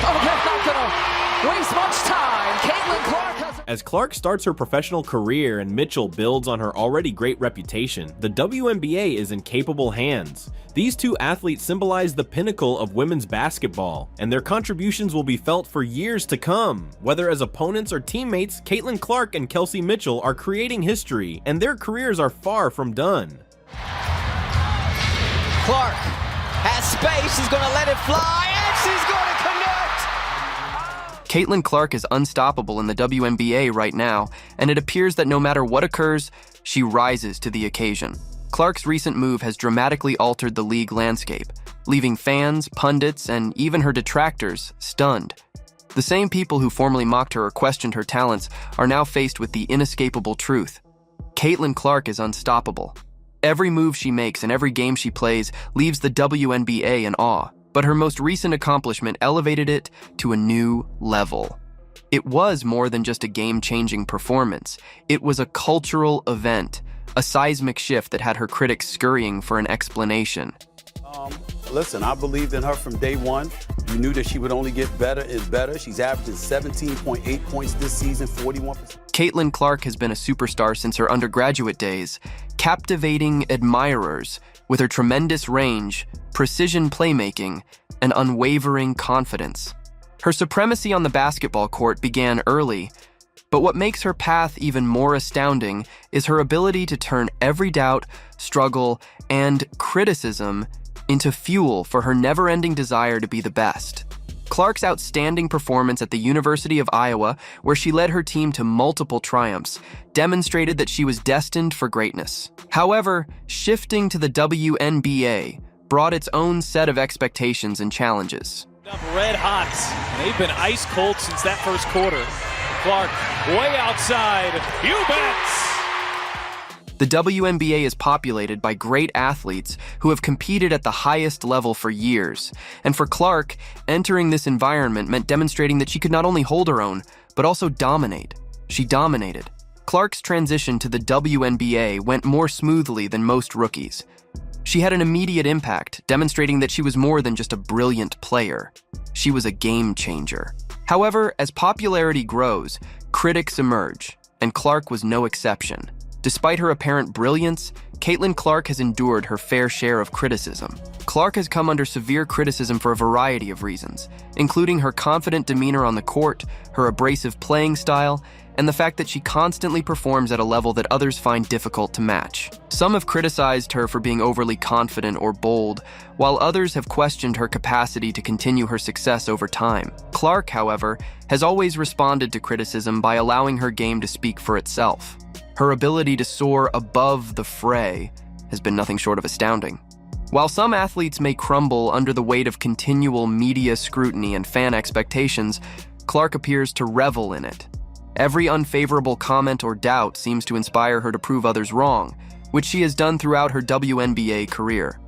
Oh, that's not gonna waste much time. Caitlin Clark has... As Clark starts her professional career and Mitchell builds on her already great reputation, the WNBA is in capable hands. These two athletes symbolize the pinnacle of women's basketball, and their contributions will be felt for years to come. Whether as opponents or teammates, Caitlin Clark and Kelsey Mitchell are creating history, and their careers are far from done. Clark has space, she's gonna let it fly, and she's gonna connect! Caitlin Clark is unstoppable in the WNBA right now, and it appears that no matter what occurs, she rises to the occasion. Clark's recent move has dramatically altered the league landscape, leaving fans, pundits, and even her detractors stunned. The same people who formerly mocked her or questioned her talents are now faced with the inescapable truth. Caitlin Clark is unstoppable. Every move she makes and every game she plays leaves the WNBA in awe, but her most recent accomplishment elevated it to a new level. It was more than just a game-changing performance. It was a cultural event, a seismic shift that had her critics scurrying for an explanation. Listen, I believed in her from day one. You knew that she would only get better and better. She's averaging 17.8 points this season, 41%. Caitlin Clark has been a superstar since her undergraduate days, captivating admirers with her tremendous range, precision playmaking, and unwavering confidence. Her supremacy on the basketball court began early, but what makes her path even more astounding is her ability to turn every doubt, struggle, and criticism into fuel for her never-ending desire to be the best. Clark's outstanding performance at the University of Iowa, where she led her team to multiple triumphs, demonstrated that she was destined for greatness. However, shifting to the WNBA brought its own set of expectations and challenges. Red hot. They've been ice cold since that first quarter. Clark way outside. You bet! The WNBA is populated by great athletes who have competed at the highest level for years. And for Clark, entering this environment meant demonstrating that she could not only hold her own, but also dominate. She dominated. Clark's transition to the WNBA went more smoothly than most rookies. She had an immediate impact, demonstrating that she was more than just a brilliant player. She was a game changer. However, as popularity grows, critics emerge, and Clark was no exception. Despite her apparent brilliance, Caitlin Clark has endured her fair share of criticism. Clark has come under severe criticism for a variety of reasons, including her confident demeanor on the court, her abrasive playing style, and the fact that she constantly performs at a level that others find difficult to match. Some have criticized her for being overly confident or bold, while others have questioned her capacity to continue her success over time. Clark, however, has always responded to criticism by allowing her game to speak for itself. Her ability to soar above the fray has been nothing short of astounding. While some athletes may crumble under the weight of continual media scrutiny and fan expectations, Clark appears to revel in it. Every unfavorable comment or doubt seems to inspire her to prove others wrong, which she has done throughout her WNBA career.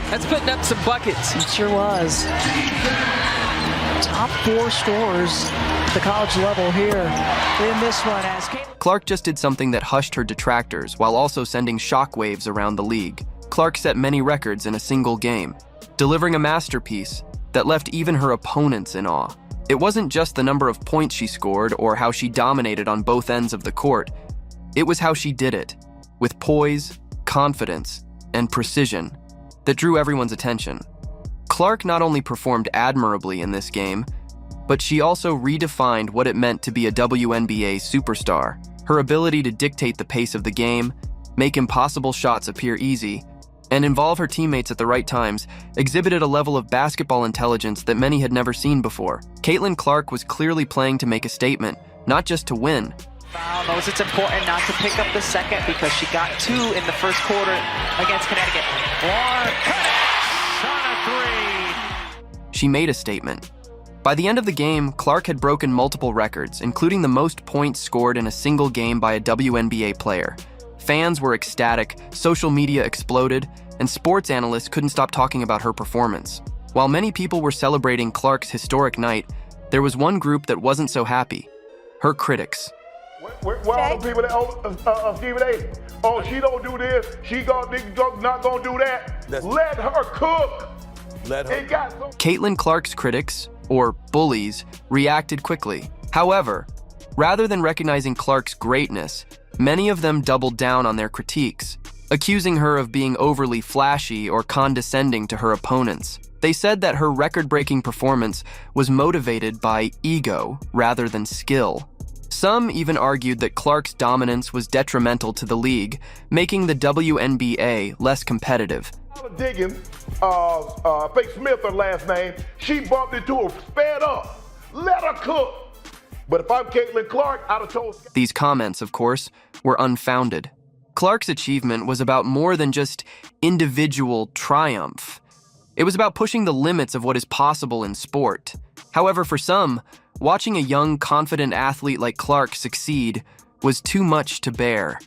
That's putting up some buckets. It sure was. Top 4 scorers at the college level here in this one. As Clark just did something that hushed her detractors while also sending shockwaves around the league. Clark set many records in a single game, delivering a masterpiece that left even her opponents in awe. It wasn't just the number of points she scored or how she dominated on both ends of the court. It was how she did it, with poise, confidence, and precision, that drew everyone's attention. Clark not only performed admirably in this game, but she also redefined what it meant to be a WNBA superstar. Her ability to dictate the pace of the game, make impossible shots appear easy, and involve her teammates at the right times exhibited a level of basketball intelligence that many had never seen before. Caitlin Clark was clearly playing to make a statement, not just to win. Foul knows it's important not to pick up the second because she got 2 in the first quarter against Connecticut. Clark connects on a 3. She made a statement. By the end of the game, Clark had broken multiple records, including the most points scored in a single game by a WNBA player. Fans were ecstatic, social media exploded, and sports analysts couldn't stop talking about her performance. While many people were celebrating Clark's historic night, there was one group that wasn't so happy: her critics. Where all the people that Stephen A? Oh, she don't do this. She not gonna do that. Let her cook. Let her. Caitlin Clark's critics, or bullies, reacted quickly. However, rather than recognizing Clark's greatness, many of them doubled down on their critiques, accusing her of being overly flashy or condescending to her opponents. They said that her record-breaking performance was motivated by ego rather than skill. Some even argued that Clark's dominance was detrimental to the league, making the WNBA less competitive. Diggins, Fake Smith, her last name, she bumped into her, sped up. Let her cook. But if I'm Caitlin Clark, I'd have told... These comments, of course, were unfounded. Clark's achievement was about more than just individual triumph. It was about pushing the limits of what is possible in sport. However, for some, watching a young, confident athlete like Clark succeed was too much to bear.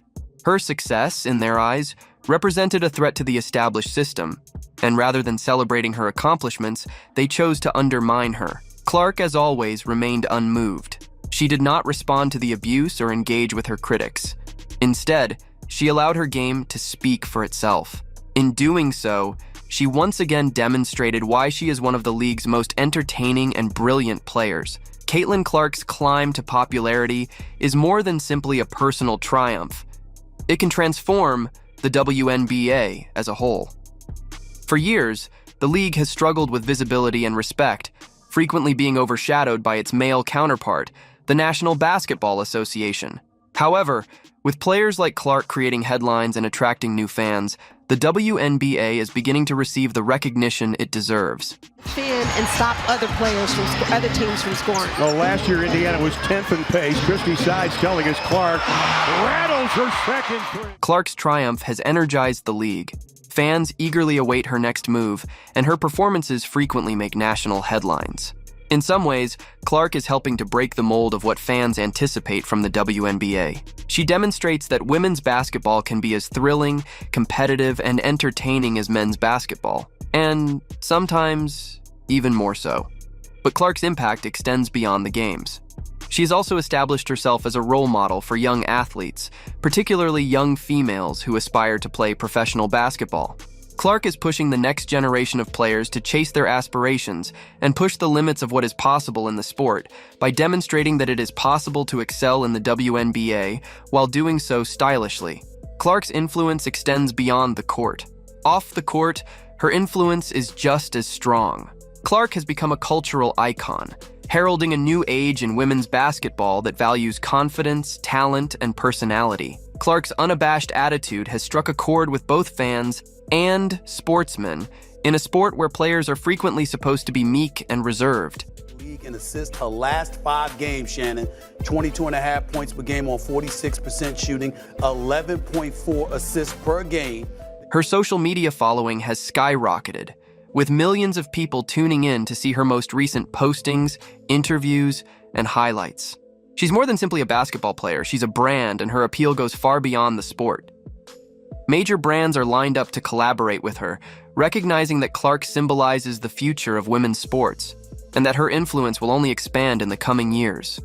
Her success, in their eyes, represented a threat to the established system, and rather than celebrating her accomplishments, they chose to undermine her. Clark, as always, remained unmoved. She did not respond to the abuse or engage with her critics. Instead, she allowed her game to speak for itself. In doing so, she once again demonstrated why she is one of the league's most entertaining and brilliant players. Caitlin Clark's climb to popularity is more than simply a personal triumph. It can transform the WNBA as a whole. For years, the league has struggled with visibility and respect, frequently being overshadowed by its male counterpart, the National Basketball Association. However, with players like Clark creating headlines and attracting new fans, the WNBA is beginning to receive the recognition it deserves. And stop other teams from scoring. Well, last year Indiana was 10th in pace. Christy Sides telling us Clark rattles her second three. Clark's triumph has energized the league. Fans eagerly await her next move, and her performances frequently make national headlines. In some ways, Clark is helping to break the mold of what fans anticipate from the WNBA. She demonstrates that women's basketball can be as thrilling, competitive, and entertaining as men's basketball, and sometimes even more so. But Clark's impact extends beyond the games. She has also established herself as a role model for young athletes, particularly young females who aspire to play professional basketball. Clark is pushing the next generation of players to chase their aspirations and push the limits of what is possible in the sport by demonstrating that it is possible to excel in the WNBA while doing so stylishly. Clark's influence extends beyond the court. Off the court, her influence is just as strong. Clark has become a cultural icon, heralding a new age in women's basketball that values confidence, talent, and personality. Clark's unabashed attitude has struck a chord with both fans and sportsmen in a sport where players are frequently supposed to be meek and reserved. League and assist her last 5 games, Shannon. 22.5 points per game on 46% shooting, 11.4 assists per game. Her social media following has skyrocketed, with millions of people tuning in to see her most recent postings, interviews, and highlights. She's more than simply a basketball player. She's a brand, and her appeal goes far beyond the sport. Major brands are lined up to collaborate with her, recognizing that Clark symbolizes the future of women's sports, and that her influence will only expand in the coming years.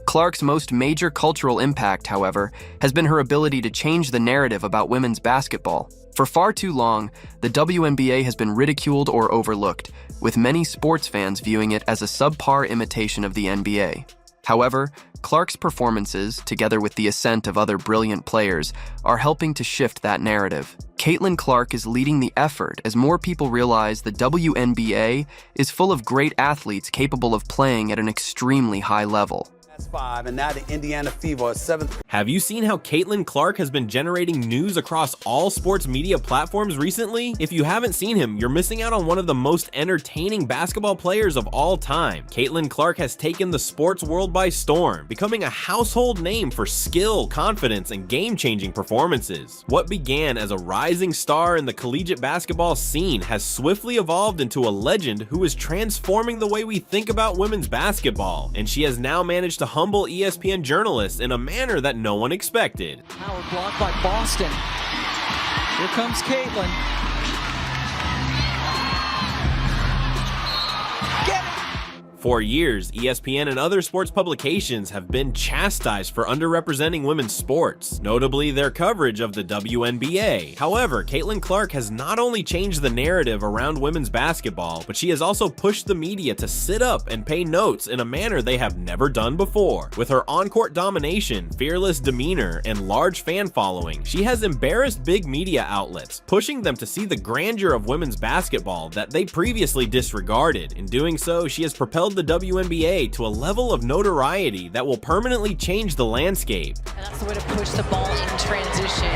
Clark's most major cultural impact, however, has been her ability to change the narrative about women's basketball. For far too long, the WNBA has been ridiculed or overlooked, with many sports fans viewing it as a subpar imitation of the NBA. However, Clark's performances, together with the ascent of other brilliant players, are helping to shift that narrative. Caitlin Clark is leading the effort as more people realize the WNBA is full of great athletes capable of playing at an extremely high level. 5, and now the Indiana Fever are 7th. Have you seen how Caitlin Clark has been generating news across all sports media platforms recently? If you haven't seen him, you're missing out on one of the most entertaining basketball players of all time. Caitlin Clark has taken the sports world by storm, becoming a household name for skill, confidence, and game-changing performances. What began as a rising star in the collegiate basketball scene has swiftly evolved into a legend who is transforming the way we think about women's basketball, and she has now managed to humble ESPN journalists in a manner that no one expected. Howard blocked by Boston. Here comes Caitlin. For years, ESPN and other sports publications have been chastised for underrepresenting women's sports, notably their coverage of the WNBA. However, Caitlin Clark has not only changed the narrative around women's basketball, but she has also pushed the media to sit up and pay notes in a manner they have never done before. With her on-court domination, fearless demeanor, and large fan following, she has embarrassed big media outlets, pushing them to see the grandeur of women's basketball that they previously disregarded. In doing so, she has propelled the WNBA to a level of notoriety that will permanently change the landscape. And that's the way to push the ball in transition.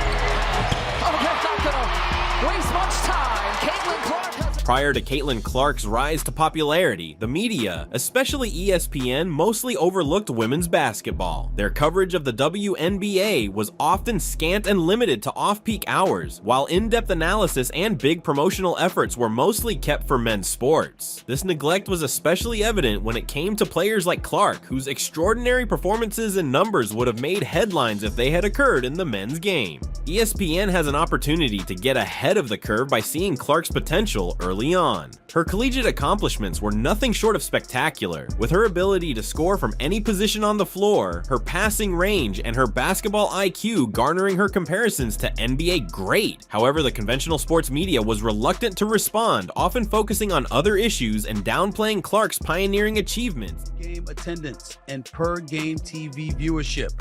Oh, that's not gonna waste much time. Caitlin Clark has Prior to Caitlin Clark's rise to popularity, the media, especially ESPN, mostly overlooked women's basketball. Their coverage of the WNBA was often scant and limited to off-peak hours, while in-depth analysis and big promotional efforts were mostly kept for men's sports. This neglect was especially evident when it came to players like Clark, whose extraordinary performances and numbers would have made headlines if they had occurred in the men's game. ESPN has an opportunity to get ahead of the curve by seeing Clark's potential early on. Her collegiate accomplishments were nothing short of spectacular, with her ability to score from any position on the floor, her passing range, and her basketball IQ garnering her comparisons to NBA great. However, the conventional sports media was reluctant to respond, often focusing on other issues and downplaying Clark's pioneering achievements. Game attendance and per game TV viewership.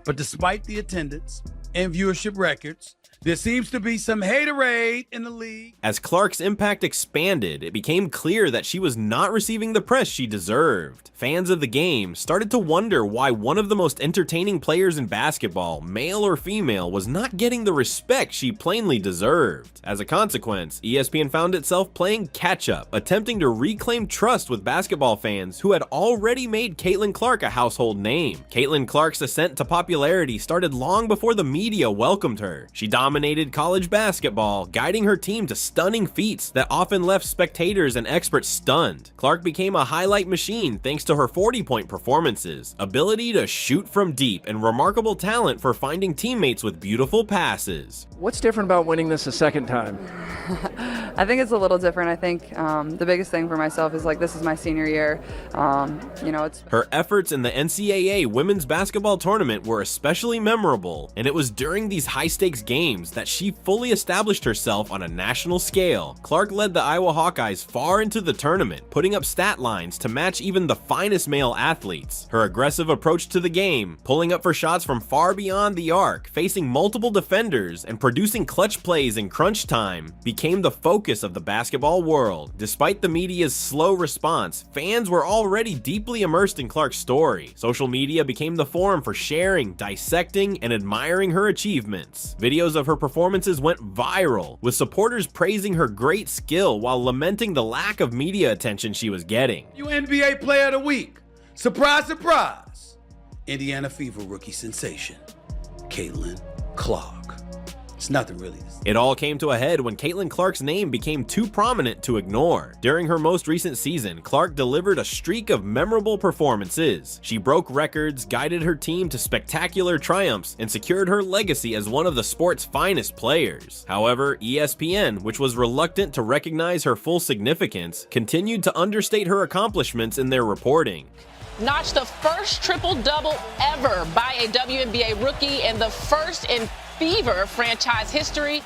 But despite the attendance and viewership records, there seems to be some haterade in the league. As Clark's impact expanded, it became clear that she was not receiving the press she deserved. Fans of the game started to wonder why one of the most entertaining players in basketball, male or female, was not getting the respect she plainly deserved. As a consequence, ESPN found itself playing catch-up, attempting to reclaim trust with basketball fans who had already made Caitlin Clark a household name. Caitlin Clark's ascent to popularity started long before the media welcomed her. She dominated college basketball, guiding her team to stunning feats that often left spectators and experts stunned. Clark became a highlight machine thanks to her 40-point performances, ability to shoot from deep, and remarkable talent for finding teammates with beautiful passes. What's different about winning this a second time? I think it's a little different. I think the biggest thing for myself is like this is my senior year. It's her efforts in the NCAA women's basketball tournament were especially memorable, and it was during these high-stakes games that she fully established herself on a national scale. Clark led the Iowa Hawkeyes far into the tournament, putting up stat lines to match even the finest male athletes. Her aggressive approach to the game, pulling up for shots from far beyond the arc, facing multiple defenders, and producing clutch plays in crunch time, became the focus of the basketball world. Despite the media's slow response, fans were already deeply immersed in Clark's story. Social media became the forum for sharing, dissecting, and admiring her achievements. Videos of her performances went viral, with supporters praising her great skill while lamenting the lack of media attention she was getting. NBA Player of the Week. Surprise, surprise. Indiana Fever rookie sensation, Caitlin Clark. It's nothing really. It all came to a head when Caitlin Clark's name became too prominent to ignore. During her most recent season, Clark delivered a streak of memorable performances. She broke records, guided her team to spectacular triumphs, and secured her legacy as one of the sport's finest players. However, ESPN, which was reluctant to recognize her full significance, continued to understate her accomplishments in their reporting. Notched the first triple-double ever by a WNBA rookie and the first in Fever franchise history.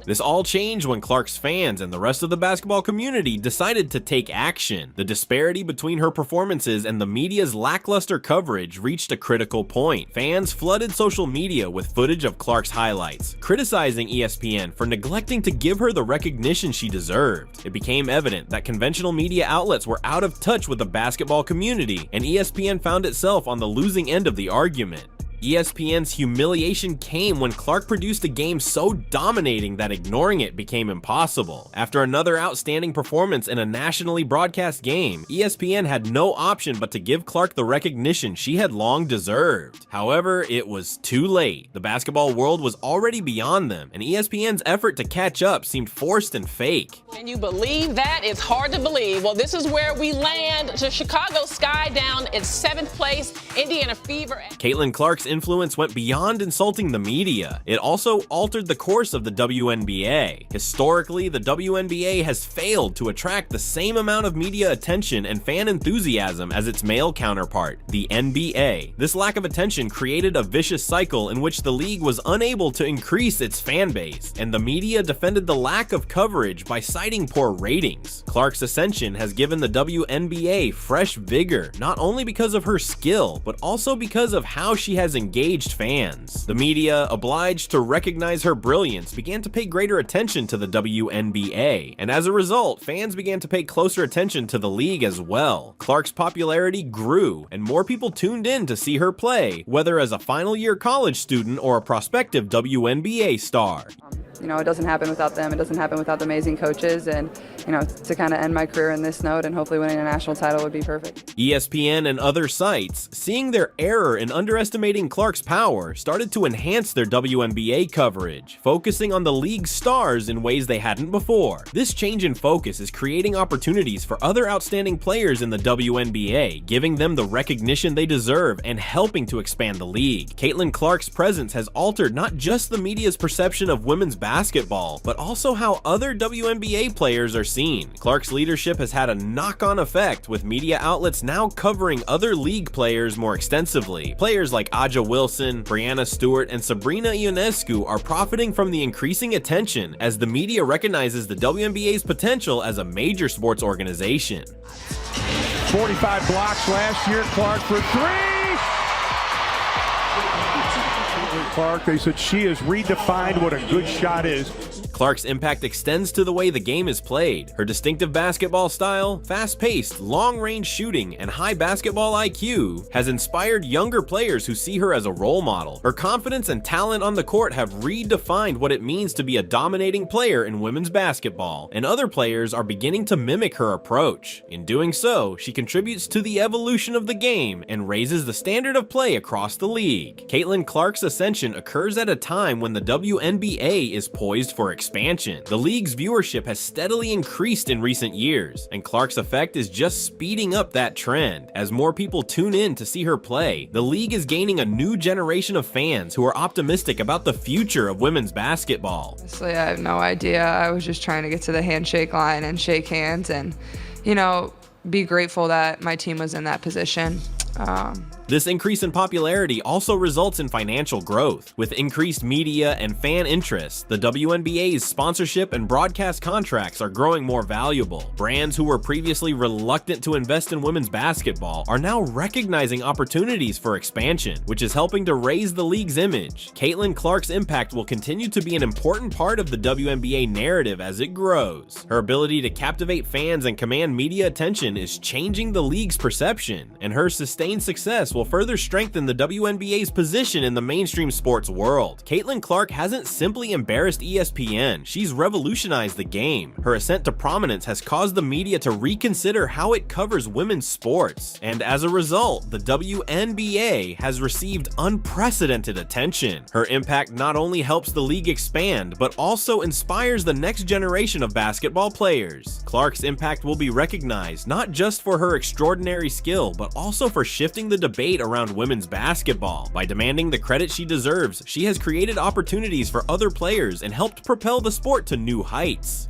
This all changed when Clark's fans and the rest of the basketball community decided to take action. The disparity between her performances and the media's lackluster coverage reached a critical point. Fans flooded social media with footage of Clark's highlights, criticizing ESPN for neglecting to give her the recognition she deserved. It became evident that conventional media outlets were out of touch with the basketball community, and ESPN found itself on the losing end of the argument. ESPN's humiliation came when Clark produced a game so dominating that ignoring it became impossible. After another outstanding performance in a nationally broadcast game, ESPN had no option but to give Clark the recognition she had long deserved. However, it was too late. The basketball world was already beyond them, and ESPN's effort to catch up seemed forced and fake. Can you believe that? It's hard to believe. Well, this is where we land. To Chicago Sky down at 7th place, Indiana Fever. Caitlin Clark's influence went beyond insulting the media. It also altered the course of the WNBA. Historically, the WNBA has failed to attract the same amount of media attention and fan enthusiasm as its male counterpart, the NBA. This lack of attention created a vicious cycle in which the league was unable to increase its fan base, and the media defended the lack of coverage by citing poor ratings. Clark's ascension has given the WNBA fresh vigor, not only because of her skill, but also because of how she has engaged fans. The media, obliged to recognize her brilliance, began to pay greater attention to the WNBA, and as a result, fans began to pay closer attention to the league as well. Clark's popularity grew, and more people tuned in to see her play, whether as a final-year college student or a prospective WNBA star. You know, it doesn't happen without them. It doesn't happen without the amazing coaches. And, you know, to kind of end my career in this note and hopefully winning a national title would be perfect. ESPN and other sites, seeing their error in underestimating Clark's power, started to enhance their WNBA coverage, focusing on the league's stars in ways they hadn't before. This change in focus is creating opportunities for other outstanding players in the WNBA, giving them the recognition they deserve and helping to expand the league. Caitlin Clark's presence has altered not just the media's perception of women's basketball, but also how other WNBA players are seen. Clark's leadership has had a knock-on effect, with media outlets now covering other league players more extensively. Players like Aja Wilson, Brianna Stewart, and Sabrina Ionescu are profiting from the increasing attention as the media recognizes the WNBA's potential as a major sports organization. 45 blocks last year, Clark for three! Clark, they said she has redefined what a good shot is. Clark's impact extends to the way the game is played. Her distinctive basketball style, fast-paced, long-range shooting, and high basketball IQ has inspired younger players who see her as a role model. Her confidence and talent on the court have redefined what it means to be a dominating player in women's basketball, and other players are beginning to mimic her approach. In doing so, she contributes to the evolution of the game and raises the standard of play across the league. Caitlin Clark's ascension occurs at a time when the WNBA is poised for expansion. The league's viewership has steadily increased in recent years, and Clark's effect is just speeding up that trend. As more people tune in to see her play, the league is gaining a new generation of fans who are optimistic about the future of women's basketball. Honestly, I have no idea. I was just trying to get to the handshake line and shake hands and, you know, be grateful that my team was in that position. This increase in popularity also results in financial growth. With increased media and fan interest, the WNBA's sponsorship and broadcast contracts are growing more valuable. Brands who were previously reluctant to invest in women's basketball are now recognizing opportunities for expansion, which is helping to raise the league's image. Caitlin Clark's impact will continue to be an important part of the WNBA narrative as it grows. Her ability to captivate fans and command media attention is changing the league's perception, and her sustained success will further strengthen the WNBA's position in the mainstream sports world. Caitlin Clark hasn't simply embarrassed ESPN, she's revolutionized the game. Her ascent to prominence has caused the media to reconsider how it covers women's sports, and as a result, the WNBA has received unprecedented attention. Her impact not only helps the league expand, but also inspires the next generation of basketball players. Clark's impact will be recognized not just for her extraordinary skill, but also for shifting the debate around women's basketball. By demanding the credit she deserves, she has created opportunities for other players and helped propel the sport to new heights.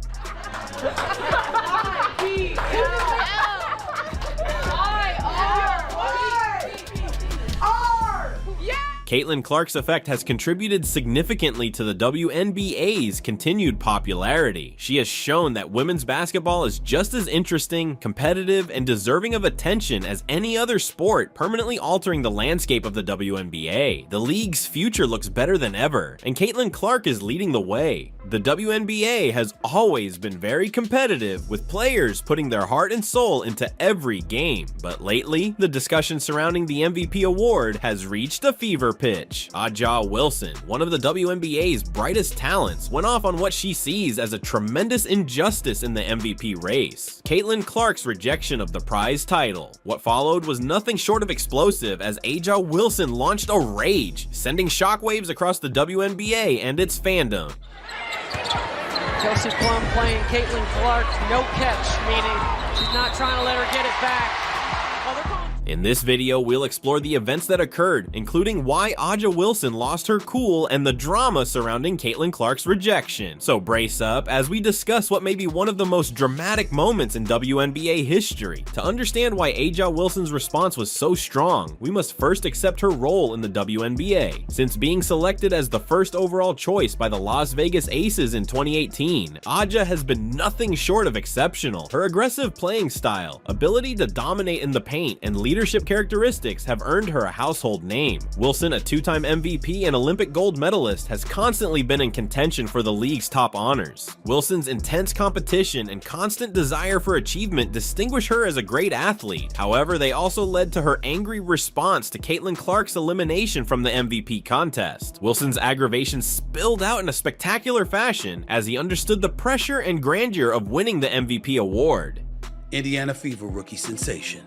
Caitlin Clark's effect has contributed significantly to the WNBA's continued popularity. She has shown that women's basketball is just as interesting, competitive, and deserving of attention as any other sport, permanently altering the landscape of the WNBA. The league's future looks better than ever, and Caitlin Clark is leading the way. The WNBA has always been very competitive, with players putting their heart and soul into every game. But lately, the discussion surrounding the MVP award has reached a fever pitch. Aja Wilson, one of the WNBA's brightest talents, went off on what she sees as a tremendous injustice in the MVP race: Caitlin Clark's rejection of the prize title. What followed was nothing short of explosive, as Aja Wilson launched a rage, sending shockwaves across the WNBA and its fandom. Kelsey Plum playing Caitlin Clark, no catch, meaning she's not trying to let her get it back. In this video, we'll explore the events that occurred, including why Aja Wilson lost her cool and the drama surrounding Caitlin Clark's rejection. So brace up as we discuss what may be one of the most dramatic moments in WNBA history. To understand why Aja Wilson's response was so strong, we must first accept her role in the WNBA. Since being selected as the first overall choice by the Las Vegas Aces in 2018, Aja has been nothing short of exceptional. Her aggressive playing style, ability to dominate in the paint, and leadership characteristics have earned her a household name. Wilson, a two-time MVP and Olympic gold medalist, has constantly been in contention for the league's top honors. Wilson's intense competition and constant desire for achievement distinguish her as a great athlete. However, they also led to her angry response to Caitlin Clark's elimination from the MVP contest. Wilson's aggravation spilled out in a spectacular fashion as he understood the pressure and grandeur of winning the MVP award. Indiana Fever rookie sensation,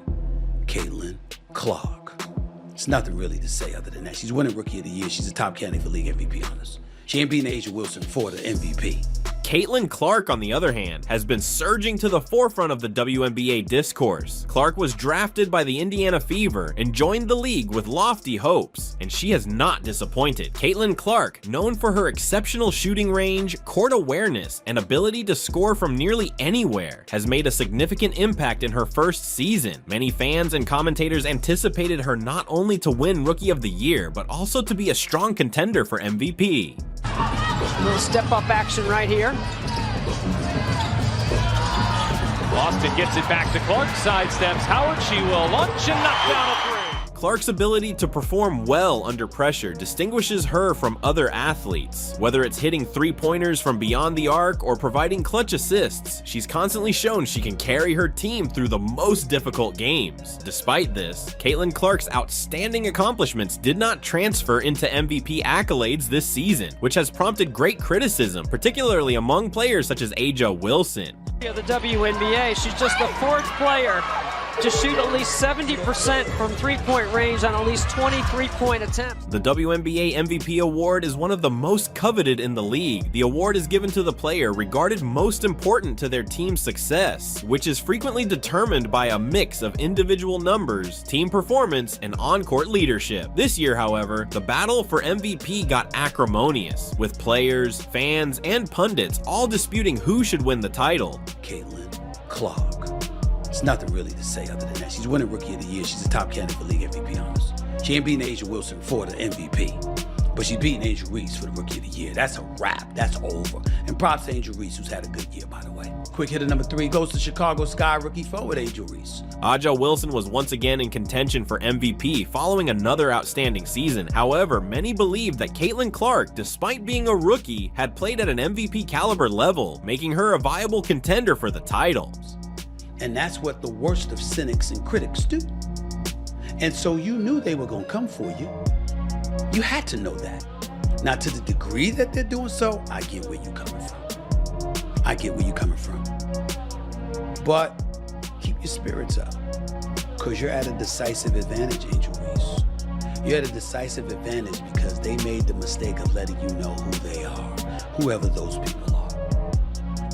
Caitlin Clark. It's nothing really to say other than that. She's winning Rookie of the Year. She's a top candidate for league MVP honors. She ain't beating Aja Wilson for the MVP. Caitlin Clark, on the other hand, has been surging to the forefront of the WNBA discourse. Clark was drafted by the Indiana Fever and joined the league with lofty hopes, and she has not disappointed. Caitlin Clark, known for her exceptional shooting range, court awareness, and ability to score from nearly anywhere, has made a significant impact in her first season. Many fans and commentators anticipated her not only to win Rookie of the Year, but also to be a strong contender for MVP. A little step-up action right here. Boston gets it back to Clark, sidesteps Howard, she will launch and knock down a three. Clark's ability to perform well under pressure distinguishes her from other athletes. Whether it's hitting three-pointers from beyond the arc or providing clutch assists, she's constantly shown she can carry her team through the most difficult games. Despite this, Caitlin Clark's outstanding accomplishments did not transfer into MVP accolades this season, which has prompted great criticism, particularly among players such as Aja Wilson. The WNBA, she's just the fourth player to shoot at least 70% from three-point range on at least 20 three-point attempts. The WNBA MVP award is one of the most coveted in the league. The award is given to the player regarded most important to their team's success, which is frequently determined by a mix of individual numbers, team performance, and on-court leadership. This year, however, the battle for MVP got acrimonious, with players, fans, and pundits all disputing who should win the title. Caitlin Clark. It's nothing really to say other than that. She's winning Rookie of the Year. She's a top candidate for league MVP honors. She ain't beating Aja Wilson for the MVP, but she's beating Angel Reese for the Rookie of the Year. That's a wrap. That's over. And props to Angel Reese, who's had a good year, by the way. Quick hitter number 3 goes to Chicago Sky rookie forward Angel Reese. Aja Wilson was once again in contention for MVP following another outstanding season. However, many believed that Caitlin Clark, despite being a rookie, had played at an MVP caliber level, making her a viable contender for the title. And that's what the worst of cynics and critics do. And so you knew they were gonna come for you. You had to know that. Now, to the degree that they're doing so, I get where you're coming from. I get where you're coming from. But keep your spirits up, because you're at a decisive advantage, Angel Reese. You're at a decisive advantage because they made the mistake of letting you know who they are, whoever those people are.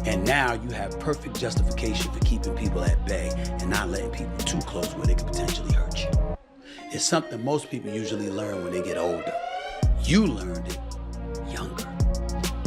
And now you have perfect justification for keeping people at bay and not letting people too close where they could potentially hurt you. It's something most people usually learn when they get older. You learned it younger.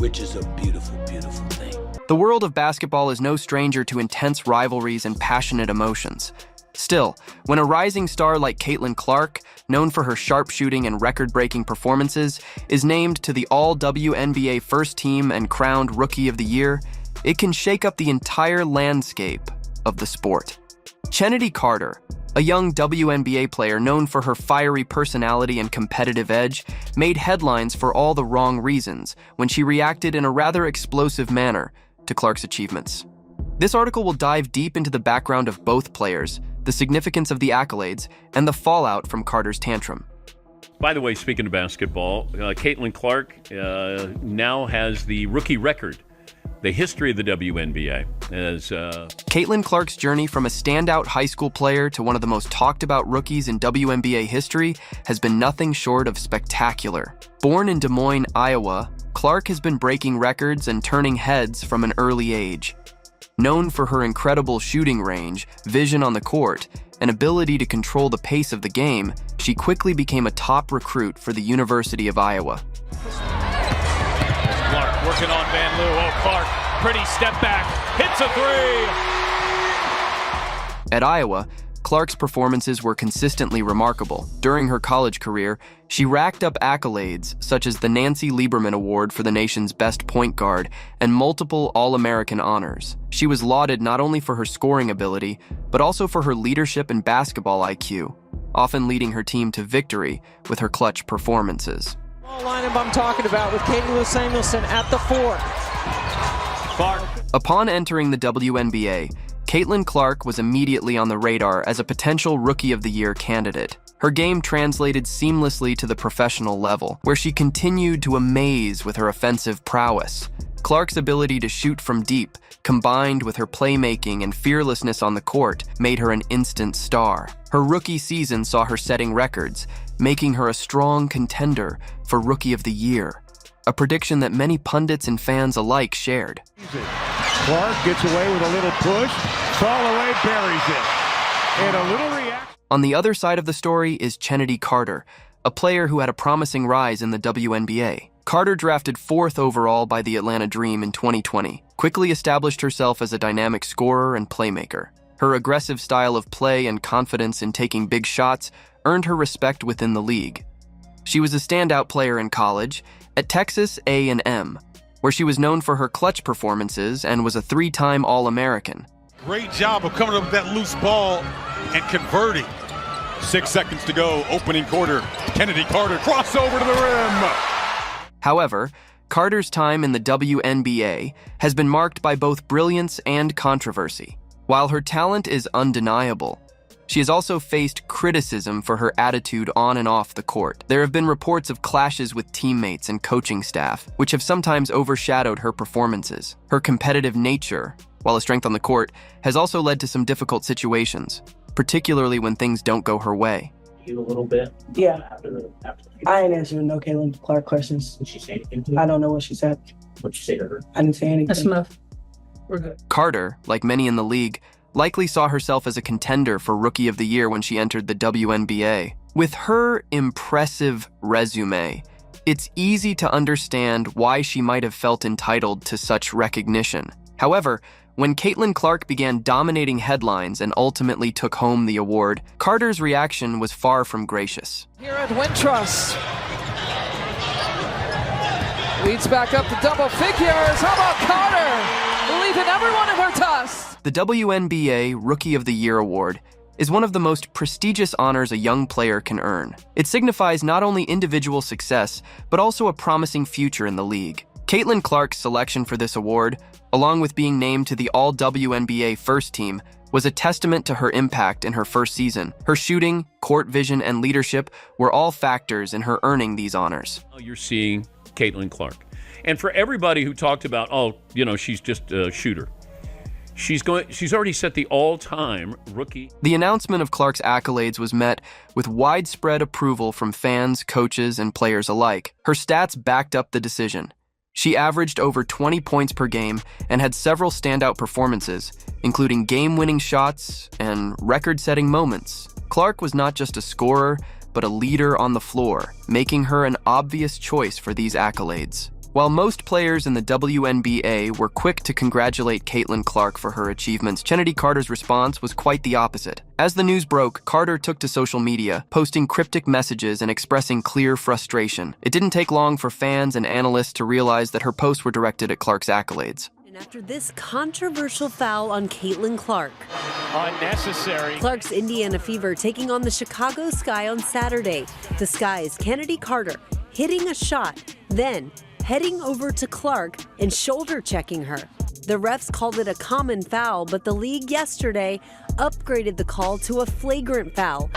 which is a beautiful, beautiful thing. The world of basketball is no stranger to intense rivalries and passionate emotions. Still, when a rising star like Caitlin Clark, known for her sharp shooting and record-breaking performances, is named to the All-WNBA First Team and crowned Rookie of the Year, it can shake up the entire landscape of the sport. Chennedy Carter, a young WNBA player known for her fiery personality and competitive edge, made headlines for all the wrong reasons when she reacted in a rather explosive manner to Clark's achievements. This article will dive deep into the background of both players, the significance of the accolades, and the fallout from Carter's tantrum. By the way, speaking of basketball, Caitlin Clark now has the rookie record, the history of the WNBA. Caitlin Clark's journey from a standout high school player to one of the most talked about rookies in WNBA history has been nothing short of spectacular. Born in Des Moines, Iowa, Clark has been breaking records and turning heads from an early age. Known for her incredible shooting range, vision on the court, and ability to control the pace of the game, she quickly became a top recruit for the University of Iowa. Clark working on Van Loo. Oh, Clark, pretty step back, hits a three. At Iowa, Clark's performances were consistently remarkable. During her college career, she racked up accolades such as the Nancy Lieberman Award for the nation's best point guard and multiple All-American honors. She was lauded not only for her scoring ability, but also for her leadership and basketball IQ, often leading her team to victory with her clutch performances. Lineup I'm talking about with Katie Lou Samuelson at the 4. Clark. Upon entering the WNBA, Caitlin Clark was immediately on the radar as a potential Rookie of the Year candidate. Her game translated seamlessly to the professional level, where she continued to amaze with her offensive prowess. Clark's ability to shoot from deep, combined with her playmaking and fearlessness on the court, made her an instant star. Her rookie season saw her setting records, making her a strong contender for Rookie of the Year, a prediction that many pundits and fans alike shared. Clark gets away with a little push, fall away, buries it, and a little reaction. On the other side of the story is Chennedy Carter, a player who had a promising rise in the WNBA. Carter, drafted 4th overall by the Atlanta Dream in 2020, quickly established herself as a dynamic scorer and playmaker. Her aggressive style of play and confidence in taking big shots earned her respect within the league. She was a standout player in college at Texas A&M, where she was known for her clutch performances and was a 3-time All-American. Great job of coming up with that loose ball and converting. 6 seconds to go, opening quarter. Chennedy Carter, crossover to the rim. However, Carter's time in the WNBA has been marked by both brilliance and controversy. While her talent is undeniable, she has also faced criticism for her attitude on and off the court. There have been reports of clashes with teammates and coaching staff, which have sometimes overshadowed her performances. Her competitive nature, while a strength on the court, has also led to some difficult situations, particularly when things don't go her way. You a little bit? Yeah. After I ain't answering no Caitlin Clark questions. Did she say anything to you? I don't know what she said. What'd you say to her? I didn't say anything. That's enough. We're good. Carter, like many in the league, likely saw herself as a contender for Rookie of the Year when she entered the WNBA. With her impressive resume, it's easy to understand why she might have felt entitled to such recognition. However, when Caitlin Clark began dominating headlines and ultimately took home the award, Carter's reaction was far from gracious. Here at Wintrust. Leads back up to double figures. How about Carter? Leaving everyone in her dust. The WNBA Rookie of the Year award is one of the most prestigious honors a young player can earn. It signifies not only individual success, but also a promising future in the league. Caitlin Clark's selection for this award, along with being named to the All-WNBA First Team, was a testament to her impact in her first season. Her shooting, court vision, and leadership were all factors in her earning these honors. You're seeing Caitlin Clark. And for everybody who talked about, oh, you know, she's just a shooter, she's already set the all-time rookie. The announcement of Clark's accolades was met with widespread approval from fans, coaches, and players alike. Her stats backed up the decision. She averaged over 20 points per game and had several standout performances, including game-winning shots and record-setting moments. Clark was not just a scorer, but a leader on the floor, making her an obvious choice for these accolades. While most players in the WNBA were quick to congratulate Caitlin Clark for her achievements, Chennedy Carter's response was quite the opposite. As the news broke, Carter took to social media, posting cryptic messages and expressing clear frustration. It didn't take long for fans and analysts to realize that her posts were directed at Clark's accolades. And after this controversial foul on Caitlin Clark. Unnecessary. Clark's Indiana Fever taking on the Chicago Sky on Saturday. The Sky's Chennedy Carter hitting a shot, then heading over to Clark and shoulder checking her. The refs called it a common foul, but the league yesterday upgraded the call to a flagrant foul.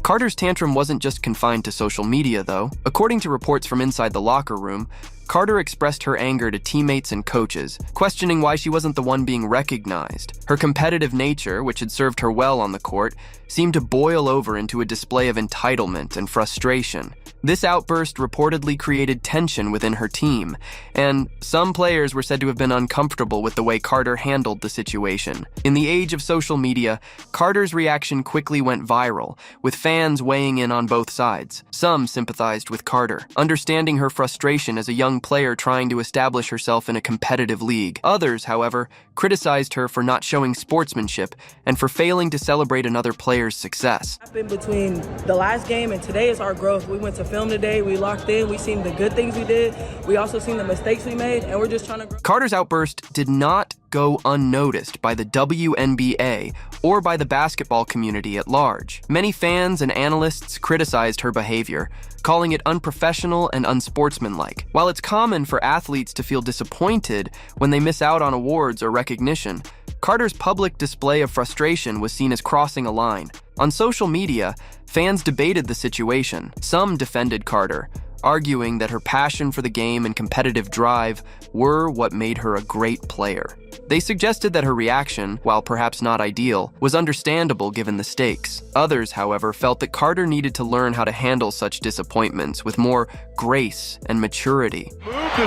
Carter's tantrum wasn't just confined to social media, though. According to reports from inside the locker room, Carter expressed her anger to teammates and coaches, questioning why she wasn't the one being recognized. Her competitive nature, which had served her well on the court, seemed to boil over into a display of entitlement and frustration. This outburst reportedly created tension within her team, and some players were said to have been uncomfortable with the way Carter handled the situation. In the age of social media, Carter's reaction quickly went viral, with fans weighing in on both sides. Some sympathized with Carter, understanding her frustration as a young player trying to establish herself in a competitive league. Others, however, criticized her for not showing sportsmanship and for failing to celebrate another player's success. Between the last game and today is our growth. We went to film today, we locked in, we seen the good things we did, we also seen the mistakes we made, and we're just trying to grow. Carter's outburst did not go unnoticed by the WNBA or by the basketball community at large. Many fans and analysts criticized her behavior, calling it unprofessional and unsportsmanlike. While it's common for athletes to feel disappointed when they miss out on awards or recognition, Carter's public display of frustration was seen as crossing a line. On social media, fans debated the situation. Some defended Carter, arguing that her passion for the game and competitive drive were what made her a great player. They suggested that her reaction, while perhaps not ideal, was understandable given the stakes. Others, however, felt that Carter needed to learn how to handle such disappointments with more grace and maturity. Move to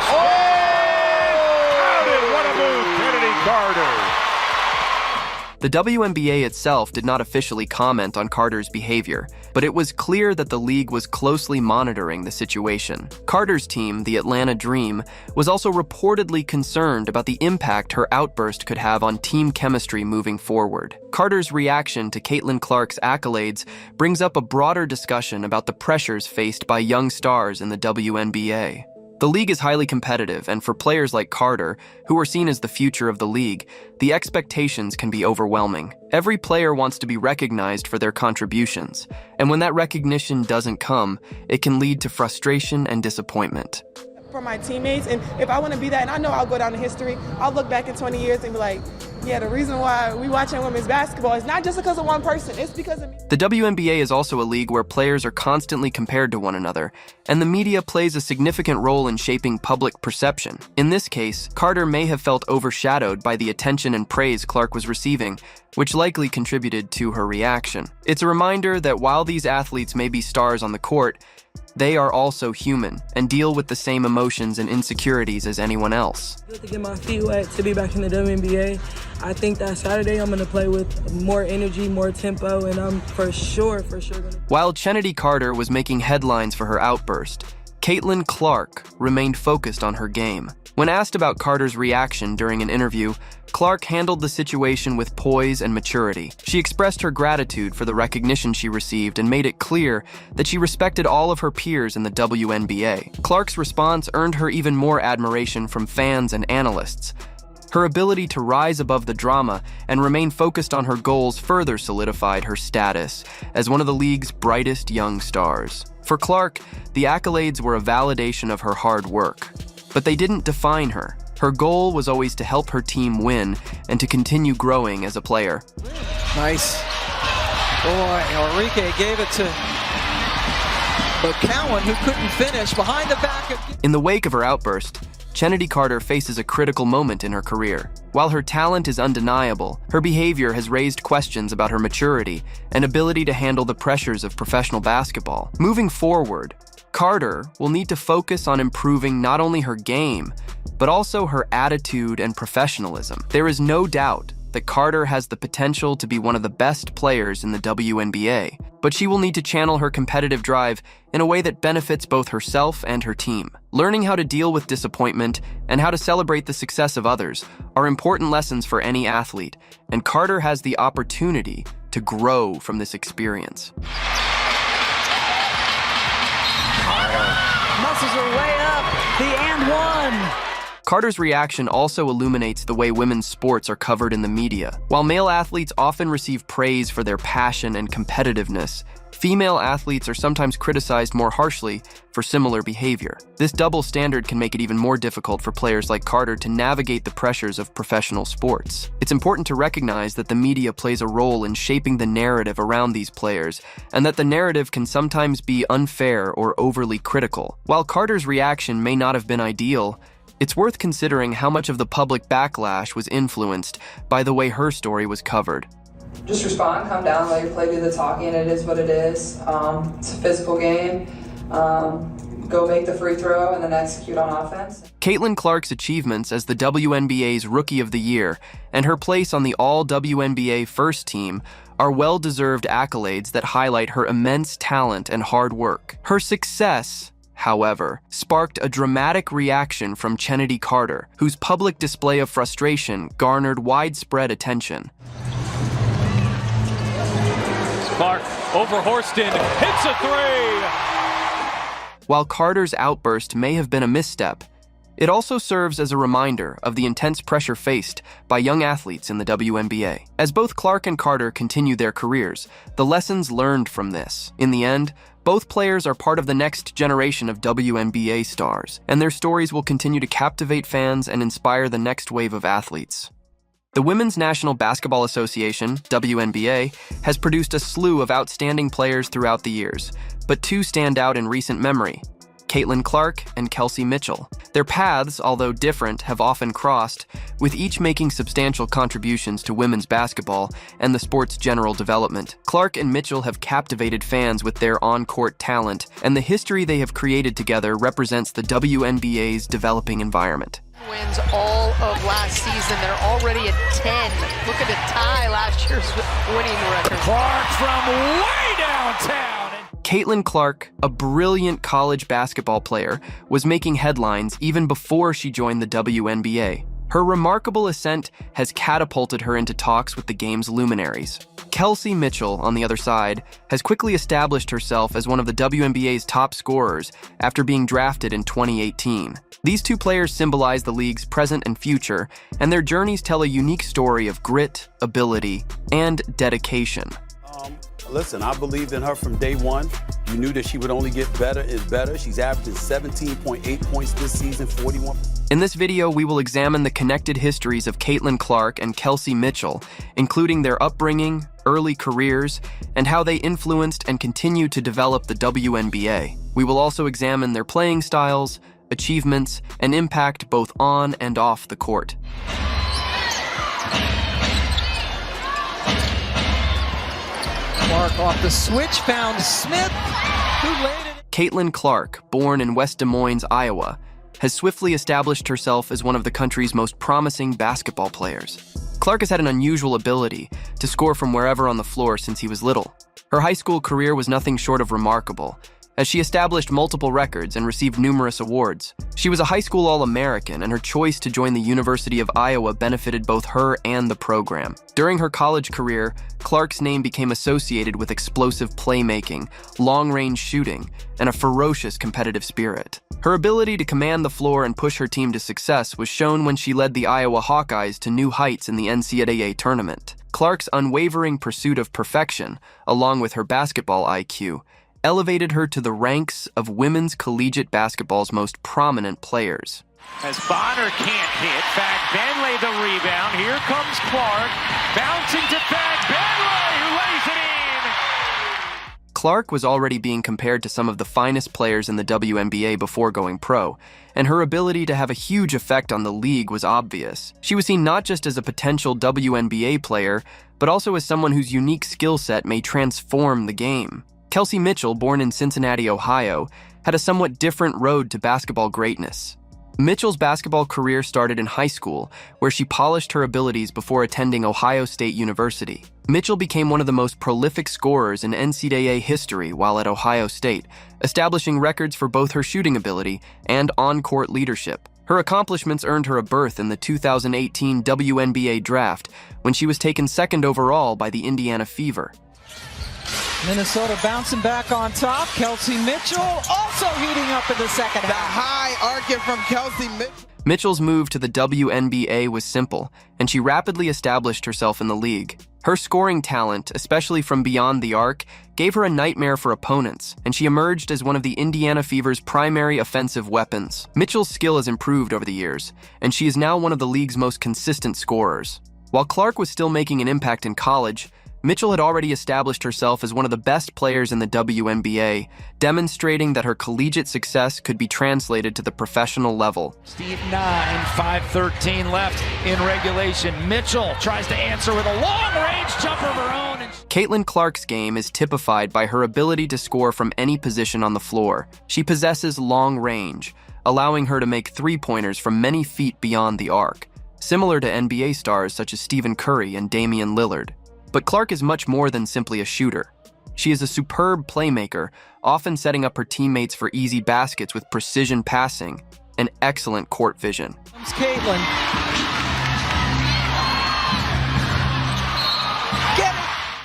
what a move, Chennedy Carter. The WNBA itself did not officially comment on Carter's behavior, but it was clear that the league was closely monitoring the situation. Carter's team, the Atlanta Dream, was also reportedly concerned about the impact her outburst could have on team chemistry moving forward. Carter's reaction to Caitlin Clark's accolades brings up a broader discussion about the pressures faced by young stars in the WNBA. The league is highly competitive, and for players like Carter, who are seen as the future of the league, the expectations can be overwhelming. Every player wants to be recognized for their contributions, and when that recognition doesn't come, it can lead to frustration and disappointment. For my teammates, and if I want to be that, and I know I'll go down in history, I'll look back in 20 years and be like, yeah, the reason why we watching women's basketball is not just because of one person, it's because of me. The WNBA is also a league where players are constantly compared to one another, and the media plays a significant role in shaping public perception. In this case, Carter may have felt overshadowed by the attention and praise Clark was receiving, which likely contributed to her reaction. It's a reminder that while these athletes may be stars on the court, they are also human and deal with the same emotions and insecurities as anyone else. Good to get my feet wet, to be back in the WNBA. I think that Saturday I'm going to play with more energy, more tempo, and I'm for sure going to... While Chennedy Carter was making headlines for her outburst, Caitlin Clark remained focused on her game. When asked about Carter's reaction during an interview, Clark handled the situation with poise and maturity. She expressed her gratitude for the recognition she received and made it clear that she respected all of her peers in the WNBA. Clark's response earned her even more admiration from fans and analysts. Her ability to rise above the drama and remain focused on her goals further solidified her status as one of the league's brightest young stars. For Clark, the accolades were a validation of her hard work, but they didn't define her. Her goal was always to help her team win and to continue growing as a player. Nice. Boy, Enrique gave it to McCowan, who couldn't finish behind the back. In the wake of her outburst, Chennedy Carter faces a critical moment in her career. While her talent is undeniable, her behavior has raised questions about her maturity and ability to handle the pressures of professional basketball. Moving forward, Carter will need to focus on improving not only her game, but also her attitude and professionalism. There is no doubt that Carter has the potential to be one of the best players in the WNBA, but but she will need to channel her competitive drive in a way that benefits both herself and her team. Learning how to deal with disappointment and how to celebrate the success of others are important lessons for any athlete, and Carter has the opportunity to grow from this experience. Muscles are way up. The and one. Carter's reaction also illuminates the way women's sports are covered in the media. While male athletes often receive praise for their passion and competitiveness, female athletes are sometimes criticized more harshly for similar behavior. This double standard can make it even more difficult for players like Carter to navigate the pressures of professional sports. It's important to recognize that the media plays a role in shaping the narrative around these players, and that the narrative can sometimes be unfair or overly critical. While Carter's reaction may not have been ideal, it's worth considering how much of the public backlash was influenced by the way her story was covered. Just respond, calm down, let your play do the talking. It is what it is. It's a physical game. Go make the free throw and then execute on offense. Caitlin Clark's achievements as the WNBA's Rookie of the Year and her place on the All-WNBA First Team are well-deserved accolades that highlight her immense talent and hard work. Her success, however, sparked a dramatic reaction from Kennedy Carter, whose public display of frustration garnered widespread attention. Clark over Horston, hits a three! While Carter's outburst may have been a misstep, it also serves as a reminder of the intense pressure faced by young athletes in the WNBA. As both Clark and Carter continue their careers, the lessons learned from this. In the end, both players are part of the next generation of WNBA stars, and their stories will continue to captivate fans and inspire the next wave of athletes. The Women's National Basketball Association, WNBA, has produced a slew of outstanding players throughout the years, but two stand out in recent memory: Caitlin Clark and Kelsey Mitchell. Their paths, although different, have often crossed, with each making substantial contributions to women's basketball and the sport's general development. Clark and Mitchell have captivated fans with their on-court talent, and the history they have created together represents the WNBA's developing environment. Wins all of last season. They're already at 10. Looking to tie last year's winning record. Clark from way downtown. Caitlin Clark, a brilliant college basketball player, was making headlines even before she joined the WNBA. Her remarkable ascent has catapulted her into talks with the game's luminaries. Kelsey Mitchell, on the other side, has quickly established herself as one of the WNBA's top scorers after being drafted in 2018. These two players symbolize the league's present and future, and their journeys tell a unique story of grit, ability, and dedication. Listen, I believed in her from day one. You knew that she would only get better and better. She's averaging 17.8 points this season, 41. In this video, we will examine the connected histories of Caitlin Clark and Kelsey Mitchell, including their upbringing, early careers, and how they influenced and continue to develop the WNBA. We will also examine their playing styles, achievements, and impact both on and off the court. Clark off the switch, found Smith, who laid it. Caitlin Clark, born in West Des Moines, Iowa, has swiftly established herself as one of the country's most promising basketball players. Clark has had an unusual ability to score from wherever on the floor since he was little. Her high school career was nothing short of remarkable, as she established multiple records and received numerous awards. She was a high school All-American, and her choice to join the University of Iowa benefited both her and the program. During her college career, Clark's name became associated with explosive playmaking, long-range shooting, and a ferocious competitive spirit. Her ability to command the floor and push her team to success was shown when she led the Iowa Hawkeyes to new heights in the NCAA tournament. Clark's unwavering pursuit of perfection, along with her basketball IQ, elevated her to the ranks of women's collegiate basketball's most prominent players. As Bonner can't hit, Fag-Benley the rebound. Here comes Clark, bouncing to Fag-Benley, who lays it in! Clark was already being compared to some of the finest players in the WNBA before going pro, and her ability to have a huge effect on the league was obvious. She was seen not just as a potential WNBA player, but also as someone whose unique skill set may transform the game. Kelsey Mitchell, born in Cincinnati, Ohio, had a somewhat different road to basketball greatness. Mitchell's basketball career started in high school, where she polished her abilities before attending Ohio State University. Mitchell became one of the most prolific scorers in NCAA history while at Ohio State, establishing records for both her shooting ability and on-court leadership. Her accomplishments earned her a berth in the 2018 WNBA draft when she was taken second overall by the Indiana Fever. Minnesota bouncing back on top. Kelsey Mitchell also heating up in the second half. The high arcing from Kelsey Mitchell. Mitchell's move to the WNBA was simple, and she rapidly established herself in the league. Her scoring talent, especially from beyond the arc, gave her a nightmare for opponents, and she emerged as one of the Indiana Fever's primary offensive weapons. Mitchell's skill has improved over the years, and she is now one of the league's most consistent scorers. While Clark was still making an impact in college, Mitchell had already established herself as one of the best players in the WNBA, demonstrating that her collegiate success could be translated to the professional level. Steve 9, 5:13 left in regulation. Mitchell tries to answer with a long-range jumper of her own. Caitlin Clark's game is typified by her ability to score from any position on the floor. She possesses long range, allowing her to make three-pointers from many feet beyond the arc, similar to NBA stars such as Stephen Curry and Damian Lillard. But Clark is much more than simply a shooter. She is a superb playmaker, often setting up her teammates for easy baskets with precision passing and excellent court vision. Comes Caitlin.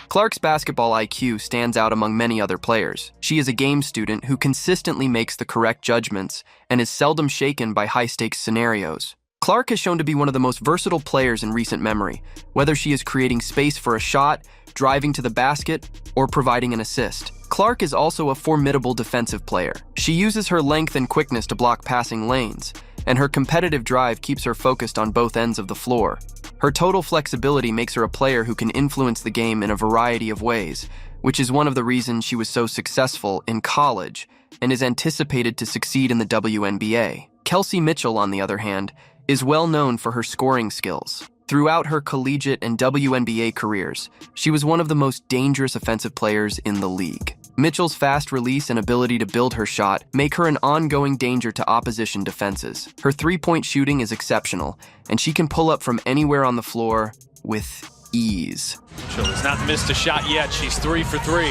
Clark's basketball IQ stands out among many other players. She is a game student who consistently makes the correct judgments and is seldom shaken by high-stakes scenarios. Clark has shown to be one of the most versatile players in recent memory, whether she is creating space for a shot, driving to the basket, or providing an assist. Clark is also a formidable defensive player. She uses her length and quickness to block passing lanes, and her competitive drive keeps her focused on both ends of the floor. Her total flexibility makes her a player who can influence the game in a variety of ways, which is one of the reasons she was so successful in college and is anticipated to succeed in the WNBA. Kelsey Mitchell, on the other hand, is well known for her scoring skills. Throughout her collegiate and WNBA careers, she was one of the most dangerous offensive players in the league. Mitchell's fast release and ability to build her shot make her an ongoing danger to opposition defenses. Her three-point shooting is exceptional, and she can pull up from anywhere on the floor with ease. Mitchell has not missed a shot yet. She's 3 for 3.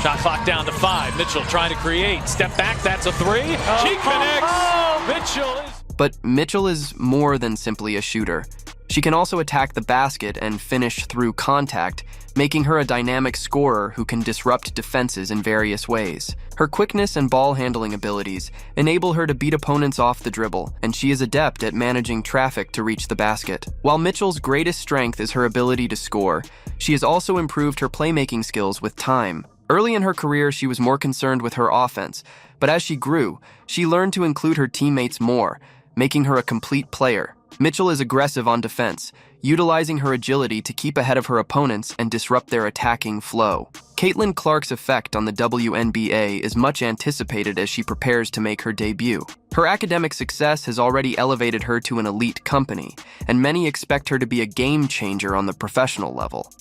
Shot clock down to 5. Mitchell trying to create. Step back, that's a 3. She connects. Mitchell is... But Mitchell is more than simply a shooter. She can also attack the basket and finish through contact, making her a dynamic scorer who can disrupt defenses in various ways. Her quickness and ball handling abilities enable her to beat opponents off the dribble, and she is adept at managing traffic to reach the basket. While Mitchell's greatest strength is her ability to score, she has also improved her playmaking skills with time. Early in her career, she was more concerned with her offense, but as she grew, she learned to include her teammates more, making her a complete player. Mitchell is aggressive on defense, utilizing her agility to keep ahead of her opponents and disrupt their attacking flow. Caitlin Clark's effect on the WNBA is much anticipated as she prepares to make her debut. Her academic success has already elevated her to an elite company, and many expect her to be a game changer on the professional level.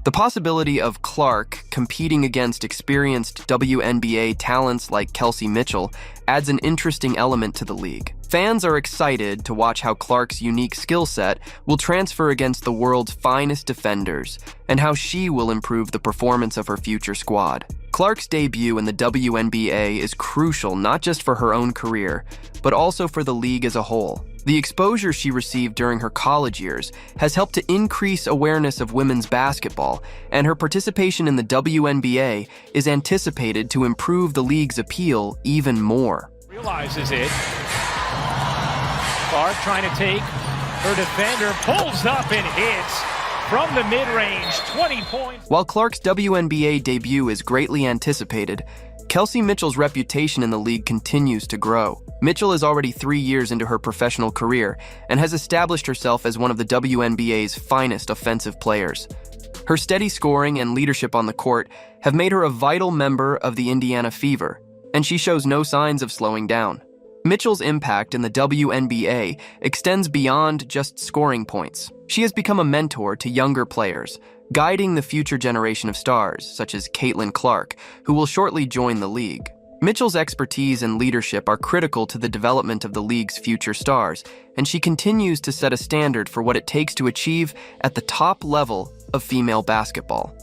The possibility of Clark competing against experienced WNBA talents like Kelsey Mitchell adds an interesting element to the league. Fans are excited to watch how Clark's unique skill set will transfer against the world's finest defenders and how she will improve the performance of her future squad. Clark's debut in the WNBA is crucial not just for her own career, but also for the league as a whole. The exposure she received during her college years has helped to increase awareness of women's basketball, and her participation in the WNBA is anticipated to improve the league's appeal even more. Realizes it. Clark trying to take her defender, pulls up and hits from the mid-range, 20 points. While Clark's WNBA debut is greatly anticipated, Kelsey Mitchell's reputation in the league continues to grow. Mitchell is already 3 years into her professional career and has established herself as one of the WNBA's finest offensive players. Her steady scoring and leadership on the court have made her a vital member of the Indiana Fever, and she shows no signs of slowing down. Mitchell's impact in the WNBA extends beyond just scoring points. She has become a mentor to younger players, guiding the future generation of stars, such as Caitlin Clark, who will shortly join the league. Mitchell's expertise and leadership are critical to the development of the league's future stars, and she continues to set a standard for what it takes to achieve at the top level of female basketball.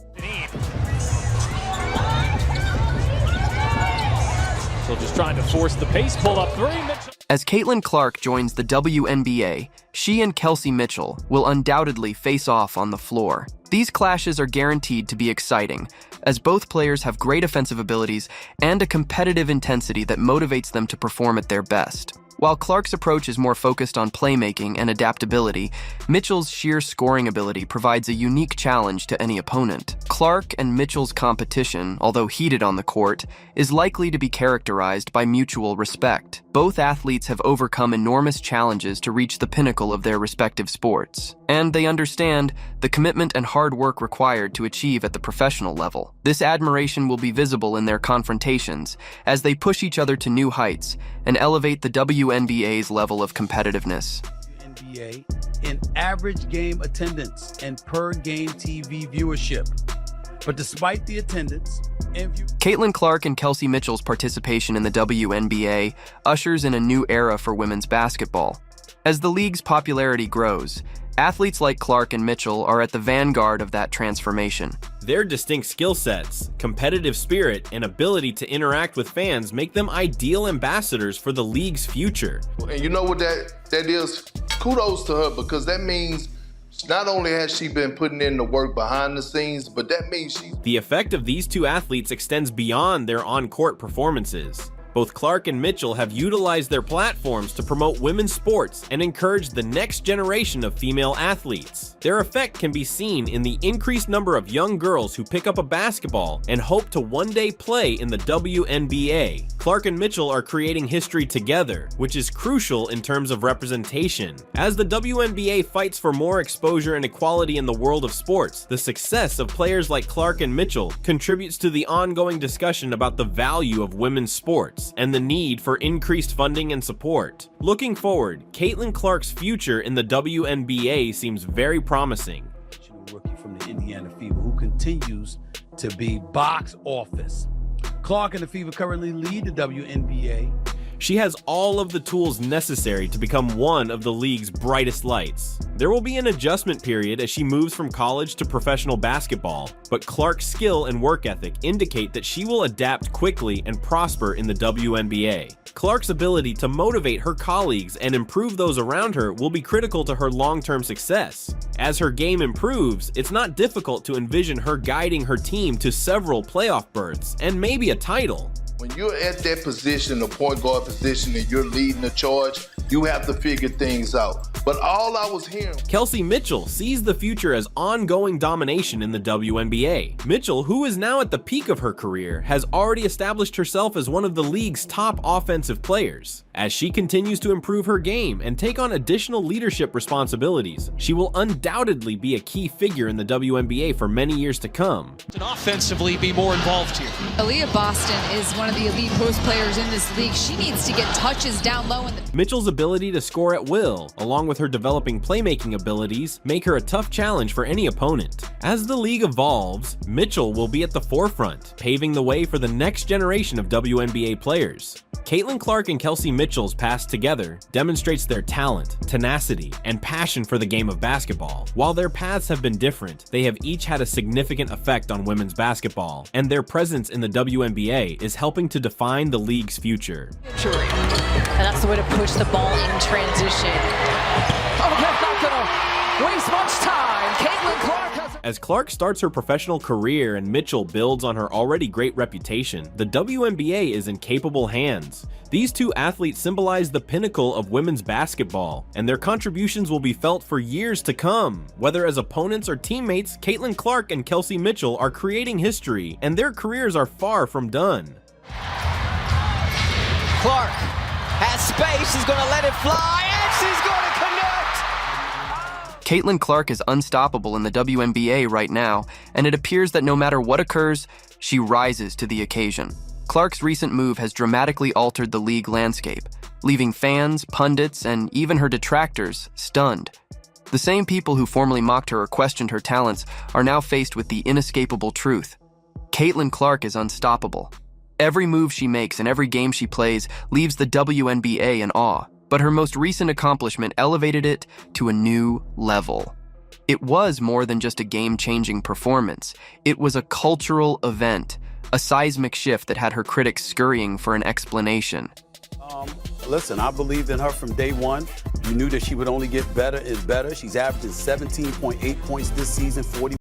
So just trying to force the pace, pull up three. Mitchell. As Caitlin Clark joins the WNBA, she and Kelsey Mitchell will undoubtedly face off on the floor. These clashes are guaranteed to be exciting, as both players have great offensive abilities and a competitive intensity that motivates them to perform at their best. While Clark's approach is more focused on playmaking and adaptability, Mitchell's sheer scoring ability provides a unique challenge to any opponent. Clark and Mitchell's competition, although heated on the court, is likely to be characterized by mutual respect. Both athletes have overcome enormous challenges to reach the pinnacle of their respective sports, and they understand the commitment and hard work required to achieve at the professional level. This admiration will be visible in their confrontations as they push each other to new heights and elevate the WNBA's level of competitiveness. WNBA in average game attendance and per game TV viewership. But despite the attendance and Caitlin Clark and Kelsey Mitchell's participation in the WNBA ushers in a new era for women's basketball. As the league's popularity grows, athletes like Clark and Mitchell are at the vanguard of that transformation. Their distinct skill sets, competitive spirit, and ability to interact with fans make them ideal ambassadors for the league's future. And you know what that is? Kudos to her, because that means not only has she been putting in the work behind the scenes, but that means The effect of these two athletes extends beyond their on-court performances. Both Clark and Mitchell have utilized their platforms to promote women's sports and encourage the next generation of female athletes. Their effect can be seen in the increased number of young girls who pick up a basketball and hope to one day play in the WNBA. Clark and Mitchell are creating history together, which is crucial in terms of representation. As the WNBA fights for more exposure and equality in the world of sports, the success of players like Clark and Mitchell contributes to the ongoing discussion about the value of women's sports and the need for increased funding and support. Looking forward, Caitlin Clark's future in the WNBA seems very promising. Rookie from the Indiana Fever who continues to be box office. Clark and the Fever currently lead the WNBA. She has all of the tools necessary to become one of the league's brightest lights. There will be an adjustment period as she moves from college to professional basketball, but Clark's skill and work ethic indicate that she will adapt quickly and prosper in the WNBA. Clark's ability to motivate her colleagues and improve those around her will be critical to her long-term success. As her game improves, it's not difficult to envision her guiding her team to several playoff berths and maybe a title. When you're at that position, the point guard position, and you're leading the charge, you have to figure things out. But all I was hearing... Kelsey Mitchell sees the future as ongoing domination in the WNBA. Mitchell, who is now at the peak of her career, has already established herself as one of the league's top offensive players. As she continues to improve her game and take on additional leadership responsibilities, she will undoubtedly be a key figure in the WNBA for many years to come. And offensively be more involved here. Aaliyah Boston is one of the elite post players in this league. She needs to get touches down low in the... Mitchell's ability to score at will, along with her developing playmaking abilities, make her a tough challenge for any opponent. As the league evolves, Mitchell will be at the forefront, paving the way for the next generation of WNBA players. Caitlin Clark and Kelsey Mitchell's past together demonstrates their talent, tenacity, and passion for the game of basketball. While their paths have been different, they have each had a significant effect on women's basketball, and their presence in the WNBA is helping to define the league's future. And that's the way to push the ball in transition. Oh, that's not gonna waste much time. Caitlin Clark has... As Clark starts her professional career and Mitchell builds on her already great reputation, the WNBA is in capable hands. These two athletes symbolize the pinnacle of women's basketball, and their contributions will be felt for years to come. Whether as opponents or teammates, Caitlin Clark and Kelsey Mitchell are creating history, and their careers are far from done. Clark has space, she's gonna let it fly, and she's gonna connect! Caitlin Clark is unstoppable in the WNBA right now, and it appears that no matter what occurs, she rises to the occasion. Clark's recent move has dramatically altered the league landscape, leaving fans, pundits, and even her detractors stunned. The same people who formerly mocked her or questioned her talents are now faced with the inescapable truth. Caitlin Clark is unstoppable. Every move she makes and every game she plays leaves the WNBA in awe, but her most recent accomplishment elevated it to a new level. It was more than just a game-changing performance. It was a cultural event, a seismic shift that had her critics scurrying for an explanation. Listen, I believed in her from day one. You knew that she would only get better and better. She's averaging 17.8 points this season, 40.